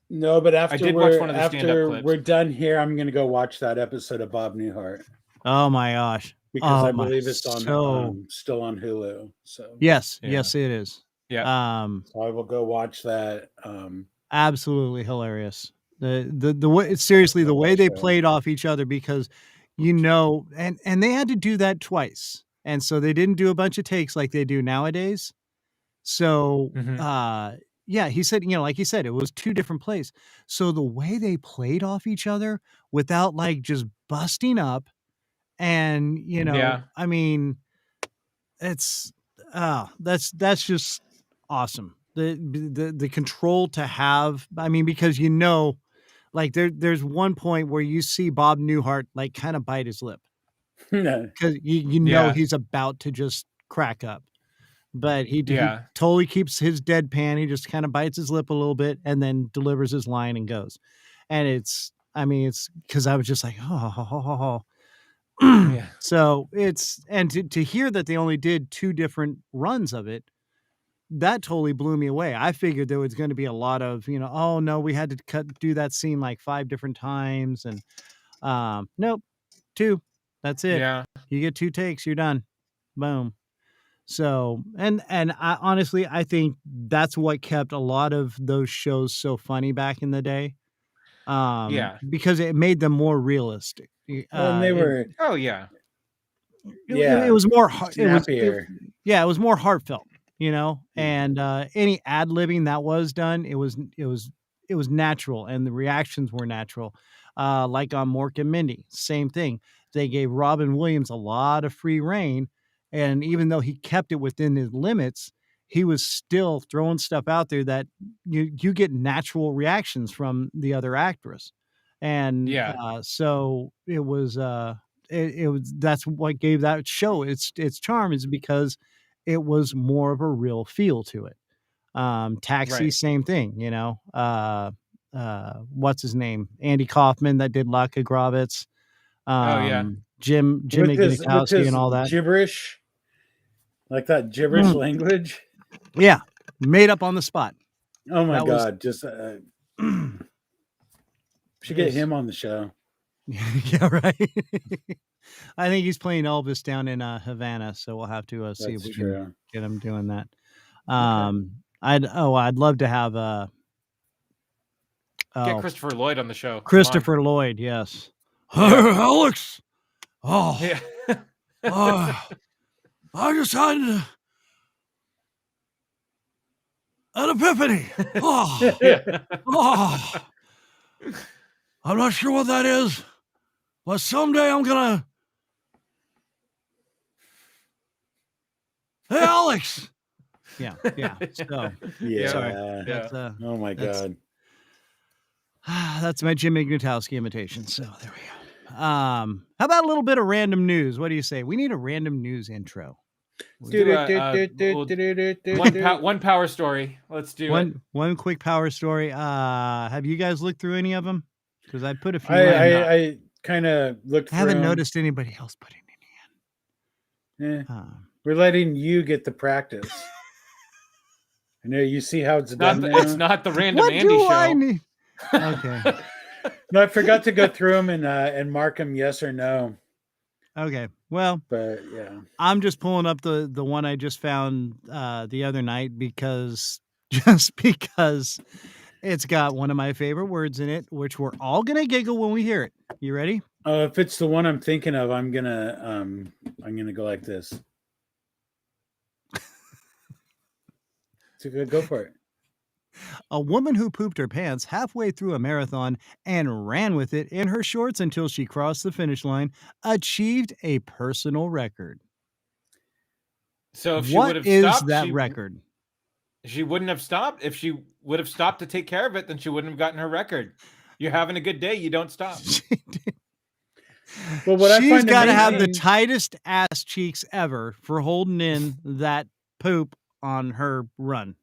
No, but after we're done here, I'm gonna go watch that episode of Bob Newhart.
Oh my gosh.
Because I believe it's on still on Hulu. So
yes, it is.
Yeah.
So I will go watch that.
Absolutely hilarious. The way, seriously, the way they played off each other, because and they had to do that twice, and so they didn't do a bunch of takes like they do nowadays. So he said, like he said, it was two different plays. So the way they played off each other without like just busting up, and I mean, it's that's just awesome. The control to have. I mean, because like there's one point where you see Bob Newhart like kind of bite his lip
No.
because you know
Yeah.
he's about to just crack up, but he
Yeah.
totally keeps his deadpan. He just kind of bites his lip a little bit and then delivers his line and goes. And it's because I was just like, oh.
Yeah.
So to hear that they only did 2 different runs of it, that totally blew me away. I figured there was going to be a lot of, oh no, we had to do that scene like 5 different times. And nope, 2. That's it.
Yeah.
You get 2 takes, you're done. Boom. So, and honestly, I think that's what kept a lot of those shows so funny back in the day.
Yeah.
Because it made them more realistic.
And they were,
Oh yeah.
it was more
snappier.
it was more heartfelt, and any ad-libbing that was done, it was natural, and the reactions were natural. Like on Mork and Mindy, same thing. They gave Robin Williams a lot of free reign, and even though he kept it within his limits, he was still throwing stuff out there that you get natural reactions from the other actress. And so it was that's what gave that show its charm, is because it was more of a real feel to it. Taxi,
Right.
same thing, what's his name? Andy Kaufman that did Laka Gravitz. Jim
with
Ignatowski and all that.
Gibberish. Like that gibberish language.
Yeah. Made up on the spot.
Oh my God. Just should get him on the show.
Yeah, right. I think he's playing Elvis down in Havana, so we'll have to see if we can get him doing that. I'd love to have
get Christopher Lloyd on the show.
Christopher Lloyd, yes. Alex. Oh.
Yeah.
I just had an epiphany. Oh.
Yeah.
Oh. I'm not sure what that is, but someday I'm gonna. Hey, Alex. Yeah. So,
yeah.
Sorry.
Yeah.
Oh my God.
That's my Jim Ignatowski imitation. So there we go. How about a little bit of random news? What do you say? We need a random news intro.
One power story. Let's do
one quick power story. Have you guys looked through any of them? Because I put a few.
I kind of looked.
I haven't noticed anybody else putting any in.
We're letting you get the practice. I know you see how it's done.
It's not the random
what
Andy
do
show.
I need? Okay.
No, I forgot to go through them and mark them yes or no.
Okay. Well,
but yeah,
I'm just pulling up the one I just found the other night because it's got one of my favorite words in it, which we're all gonna giggle when we hear it. You ready?
If it's the one I'm thinking of, I'm gonna go like this. So go for it.
A woman who pooped her pants halfway through a marathon and ran with it in her shorts until she crossed the finish line achieved a personal record.
So if she
what
would have
is
stopped,
that record?
She wouldn't have stopped. If she would have stopped to take care of it, then she wouldn't have gotten her record. You're having a good day, you don't stop.
Well, what
she's got to have the
amazing-
tightest ass cheeks ever for holding in that poop on her run.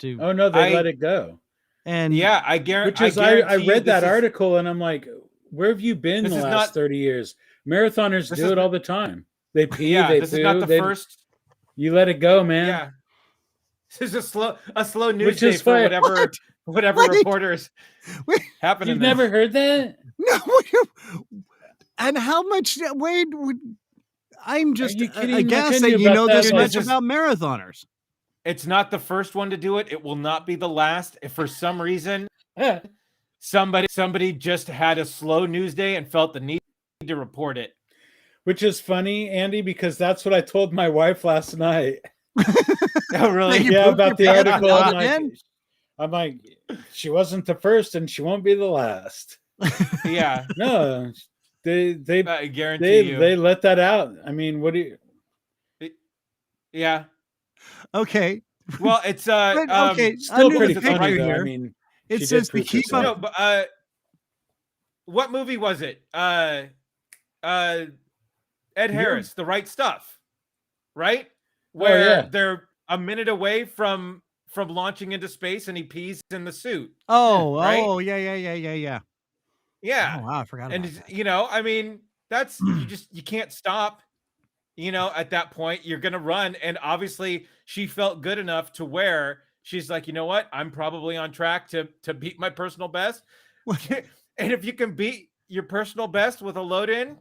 Oh no, they let it go.
And
yeah, I guarantee.
I read that article and I'm like, where have you been the last 30 years? Marathoners do it all the time. They pee, they
this
poo.
Is not the first.
You let it go, man.
Yeah. This is a slow news day
is
for
why-
whatever reporters happen.
You've never heard that?
No. And how much? Wait, I'm just aghast that you know this much about marathoners.
It's not the first one to do it. It will not be the last. If for some reason somebody just had a slow news day and felt the need to report it.
Which is funny, Andy, because that's what I told my wife last night.
Oh, really?
Yeah, about the article. I'm like, she wasn't the first and she won't be the last.
Yeah.
No, they
I guarantee
they let that out. I mean, what do you?
Yeah.
Okay.
Well, it's
okay.
Still
Under
pretty
the
funny
picture
though.
here,
I mean,
it
she
says
did
to
poop
keep
herself.
no,
up.
but what movie was it? Ed Harris, The Right Stuff, right? Where
yeah.
they're a minute away from launching into space, and he pees in the suit.
Oh,
right?
yeah.
Yeah.
Oh, wow, I forgot
And
about that.
you know, I mean, that's you can't stop. You know, at that point, you're gonna run, and obviously, she felt good enough to where she's like, you know what, I'm probably on track to beat my personal best. And if you can beat your personal best with a load in,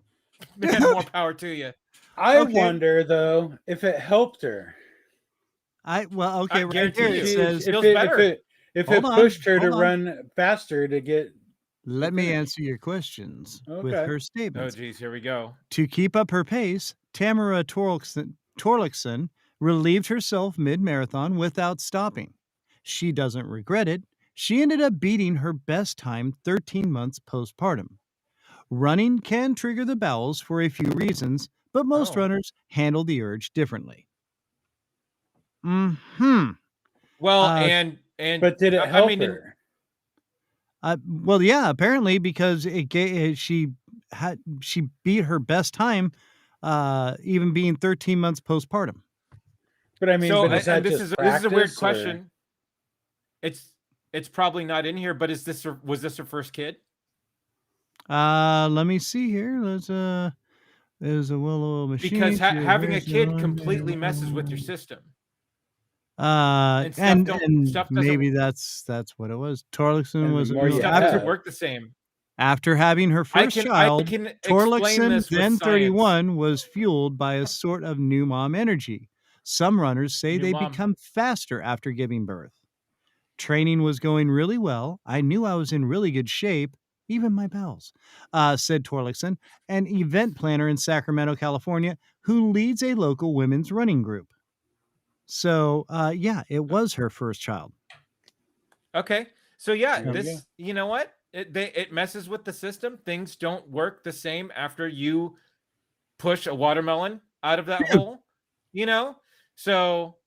man, more power to you.
I wonder though if it helped her.
Okay,
I
right
guarantee
here
you.
it says.
Feels better.
If
Hold
it
on,
pushed her to
hold on.
run faster to get.
Let me answer your questions with
Okay.
her
Oh,
statements.
geez, here we go.
To keep up her pace, Tamara Torlakson relieved herself mid-marathon without stopping. She doesn't regret it. She ended up beating her best time 13 months postpartum. Running can trigger the bowels for a few reasons, but most
Oh.
runners handle the urge differently.
Well, and
But did it help her?
Well, yeah, apparently because she beat her best time, even being 13 months postpartum.
But I mean,
so,
but is that
this
just
is a weird
practice, or-
question. It's probably not in here, but was this her first kid?
Let me see here. There's a well-oiled machine.
Because having a kid completely messes with your system.
And
stuff doesn't-
maybe that's what it was. Torlakson
And the
was
more you
Stuff
have-
doesn't work the same.
after having her first child.
I can explain
Torlakson,
this with
then
science.
31, was fueled by a sort of new mom energy. Some runners say
New
they
mom.
become faster after giving birth. Training was going really well. I knew I was in really good shape, even my bowels, said Torlakson, an event planner in Sacramento, California, who leads a local women's running group. So, yeah, it was her first child.
Okay. So yeah,
There we
this, you know what? It messes with the system. Things don't work the same after you push a watermelon out of that hole, you know? So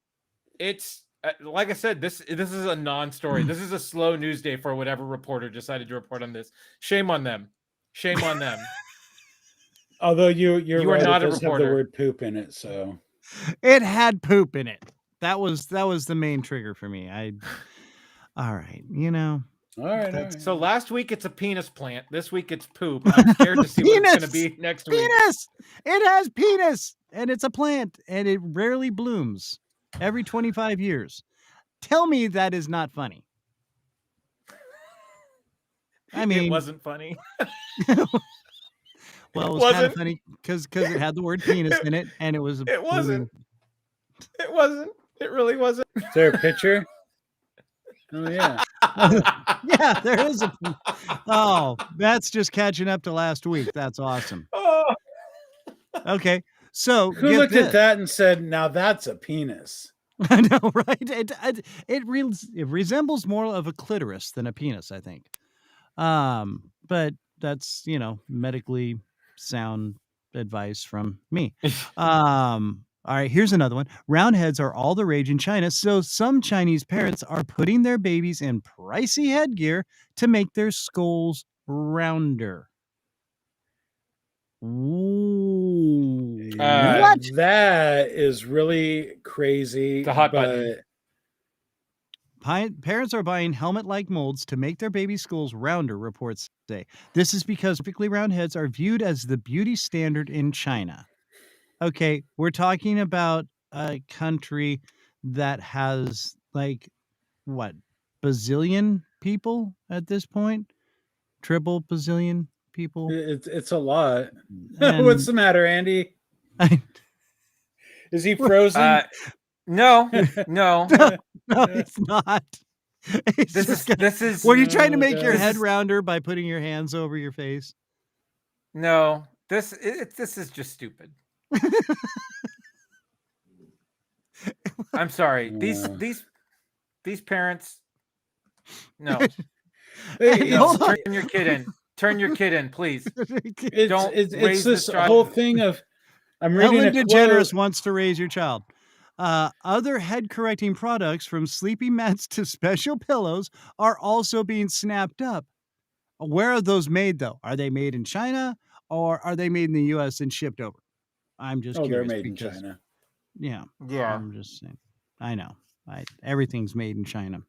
it's like I said, this is a non-story. This is a slow news day for whatever reporter decided to report on this. Shame on them. Shame on them.
Although you're
You
right,
are not
it
a
does have the
reporter.
word poop in it, so
It had poop in it. That was the main trigger for me. All right, you know.
all right.
So last week it's a penis plant. This week it's poop. I'm scared to see what it's going to be next week.
Penis. It has penis, and it's a plant, and it rarely blooms. Every 25 years. Tell me that is not funny. I mean,
it wasn't funny.
Well, it was kind of funny because it had the word penis in it, and it was.
It wasn't. It wasn't. It really wasn't.
Is there a picture? Oh yeah.
Yeah, there is a. Oh, that's just catching up to last week. That's awesome.
Oh.
Okay, so
Who
get
looked
this.
at that and said, "Now that's a penis"?
I know, right? It resembles more of a clitoris than a penis, I think. But that's, you know, medically sound advice from me. All right, here's another one. Roundheads are all the rage in China, so some Chinese parents are putting their babies in pricey headgear to make their skulls rounder. Ooh.
What?
That is really crazy.
It's a hot button.
Parents are buying helmet-like molds to make their baby skulls rounder, reports say. This is because perfectly round heads are viewed as the beauty standard in China. Okay, we're talking about a country that has, like, what, bazillion people at this point? Triple bazillion people?
It's a lot.
And-
What's the matter, Andy? Is he frozen?
No.
No, it's not. It's
This is.
Were you trying to make your
this
head
is-
rounder by putting your hands over your face?
No. This is just stupid. I'm sorry. These parents. No.
Hey,
Hold on.
Turn your kid in. Turn your kid in, please.
it's
raise
this
this child.
whole thing of I'm reading
Ellen
a
DeGeneres
quote.
wants to raise your child. Other head correcting products from sleepy mats to special pillows are also being snapped up. Where are those made, though? Are they made in China or are they made in the U.S. and shipped over? I'm just
Oh, they're
curious
made in
because,
China.
yeah,
Yeah.
I'm just saying. I know. Everything's made in China.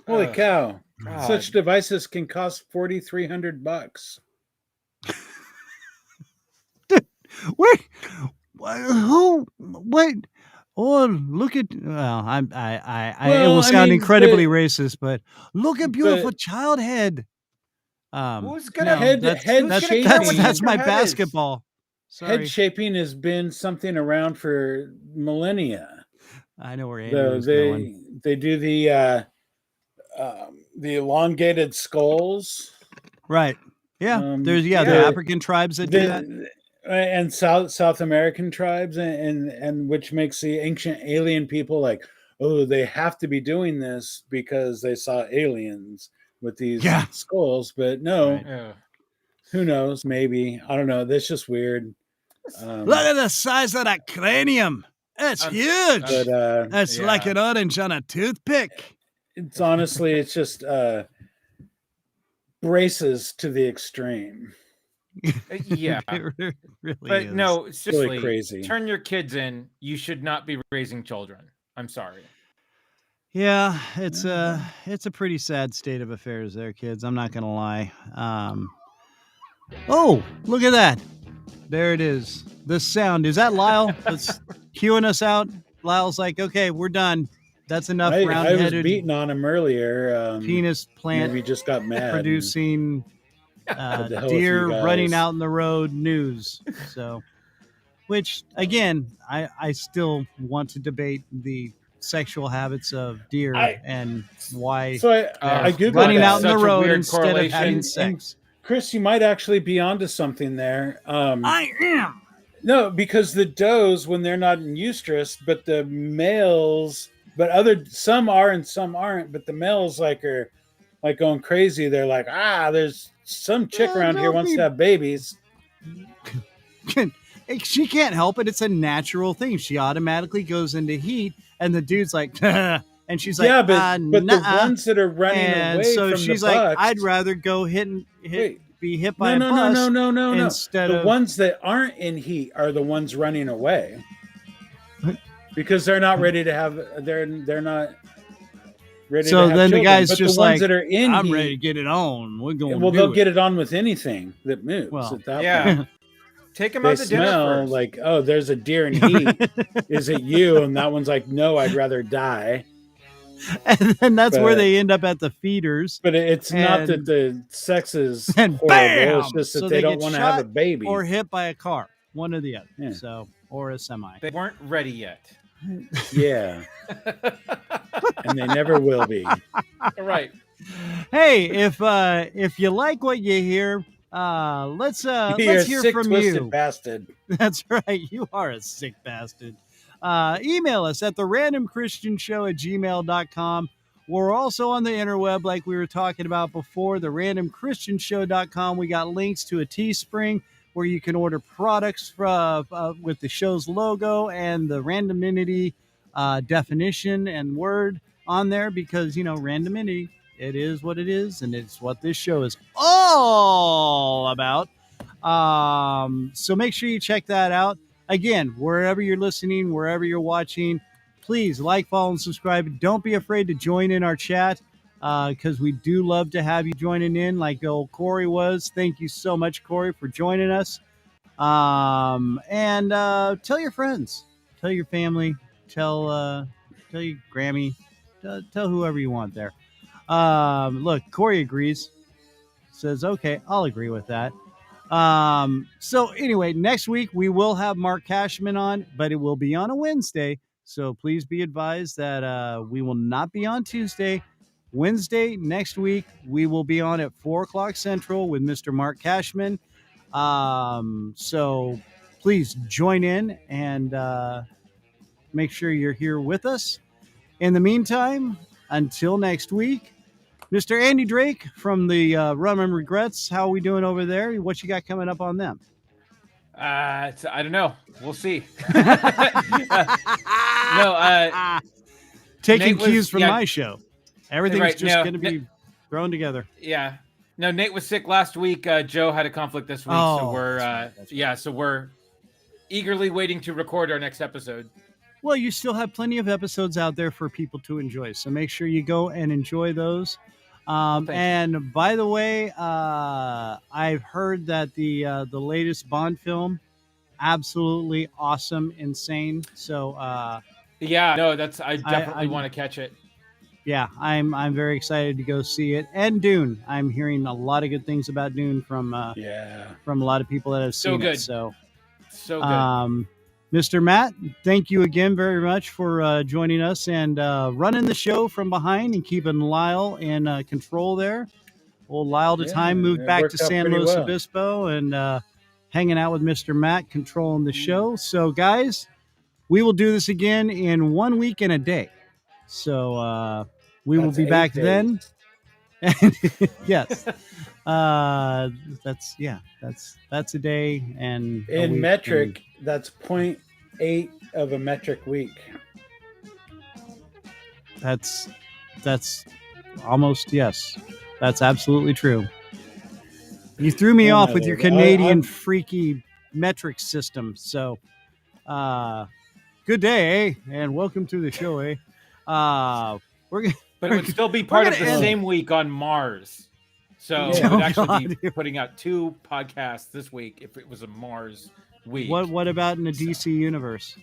Holy cow!
God.
Such devices can cost $4,300.
Wait, who? Wait. Oh, look at. Well, it will sound incredibly racist, but look at beautiful child head.
Who's gonna
head shaping?
That's my basketball. Sorry.
Head shaping has been something around for millennia.
I know where Andy was going.
They do the elongated skulls,
right? Yeah, there's the African tribes that do that,
and South American tribes, and which makes the ancient alien people like, oh, they have to be doing this because they saw aliens with these skulls. But no,
Right.
Who knows? Maybe, I don't know. That's just weird.
Look at the size of that cranium. It's huge. It's like an orange on a toothpick.
It's honestly, it's just braces to the extreme.
Yeah.
It really
But
is.
no, seriously,
really crazy.
Turn your kids in. You should not be raising children. I'm sorry.
Yeah, it's a pretty sad state of affairs there, kids. I'm not gonna lie. Oh, look at that. There it is. The sound. Is that Lyle that's cueing us out? Lyle's like, okay, we're done. That's enough
I
round-headed
was beating on him earlier.
penis plant
Maybe just got mad.
producing
the hell with
deer
you guys.
running out in the road news. So, which again, I still want to debate the sexual habits of deer and why
So I googled
running
that.
out in the
Such a
road
weird
instead of
correlation.
having sex.
Chris, you might actually be onto something there.
I am.
No, because the does, when they're not in estrus, but the males, some are and some aren't, but the males are like going crazy. They're like, there's some chick around here wants to have babies.
She can't help it. It's a natural thing. She automatically goes into heat, and the dude's like, and she's like,
but the ones that are running away
so
from
she's
the
like,
bucks,
I'd rather go be hit by a
no,
bus.
No.
Instead
The
of
ones that aren't in heat are the ones running away because they're not ready to have. They're not ready.
So
to have
then the
children.
guy's
But
just
the ones
like,
that are in
I'm
heat,
ready to get it on. We're going.
Well, they'll get it on with anything that moves.
Well,
at that
Yeah.
point.
Take them
They
out to dinner
smell
first.
like, oh, there's a deer in heat. Is it you? And that one's like, no, I'd rather die.
And then that's where
But-
they end up at the feeders.
But it's not
And-
that the sex is
And
horrible.
bam!
It's just that
So
they
they
don't
get
want to have a
shot
baby.
or hit by a car, one or the other.
Yeah.
So, or a semi.
They weren't ready yet.
Yeah, and they never will be.
Right.
Hey, if you like what you hear, let's
You're
hear
a sick,
from
twisted
you.
bastard.
That's right. You are a sick bastard. Email us at therandomchristianshow@gmail.com. We're also on the interweb, like we were talking about before, therandomchristianshow.com. We got links to a Teespring where you can order products with the show's logo and the randomity definition and word on there because, randomity, it is what it is, and it's what this show is all about. So make sure you check that out. Again, wherever you're listening, wherever you're watching, please like, follow, and subscribe. Don't be afraid to join in our chat because we do love to have you joining in like old Corey was. Thank you so much, Corey, for joining us. And tell your friends, tell your family, tell your Grammy, tell whoever you want there. Look, Corey agrees. Says, okay, I'll agree with that. So anyway, next week we will have Mark Cashman on, but it will be on a Wednesday. So please be advised that we will not be on Tuesday. Wednesday next week, we will be on at 4:00 Central with Mr. Mark Cashman. So please join in and make sure you're here with us. In the meantime, until next week, Mr. Andy Drake from the Rum and Regrets, how are we doing over there? What you got coming up on them?
I don't know. We'll see.
Taking
Nate
cues
was-
from
yeah.
my show. Everything's
Right,
just
no,
going to be thrown together.
Yeah. No, Nate was sick last week. Joe had a conflict this week, so we're
that's right.
so we're eagerly waiting to record our next episode.
Well, you still have plenty of episodes out there for people to enjoy, so make sure you go and enjoy those. And by the way, I've heard that the latest Bond film, absolutely awesome, insane. So
Yeah, no, I definitely want to catch it.
yeah, I'm very excited to go see it. And Dune, I'm hearing a lot of good things about Dune from a lot of people that have seen it. So good. Mr. Matt, thank you again very much for joining us and running the show from behind and keeping Lyle in control there. Old Lyle to time moved back to San Luis Obispo and hanging out with Mr. Matt, controlling the show. So, guys, we will do this again in 1 week and a day. So we will be back then. Yes. That's a day, and
in metric, that's 0.8 of a metric week.
That's almost, yes. That's absolutely true. You threw me off with your Canadian freaky metric system. So, good day, eh? And welcome to the show, eh?
But it would still be part of the same week on Mars. So it would actually be putting out 2 podcasts this week if it was a Mars week.
What about in the DC universe?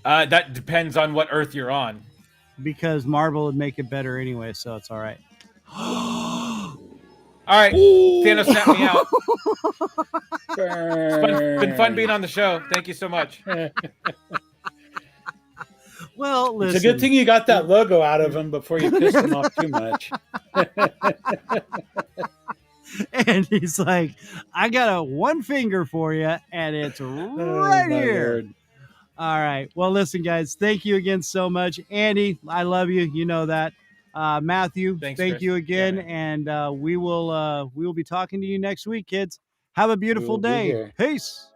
That depends on what Earth you're on.
Because Marvel would make it better anyway, so it's all right.
All right, Thanos snapped me out. It's been fun being on the show. Thank you so much.
Well, listen.
It's a good thing you got that logo out of him before you pissed him off too much.
And he's like, I got a 1 finger for you, and it's right here.
Lord.
All right. Well, listen, guys, thank you again so much. Andy, I love you. You know that. Matthew, thank
Chris.
you again. And we will be talking to you next week, kids. Have a beautiful day. Peace.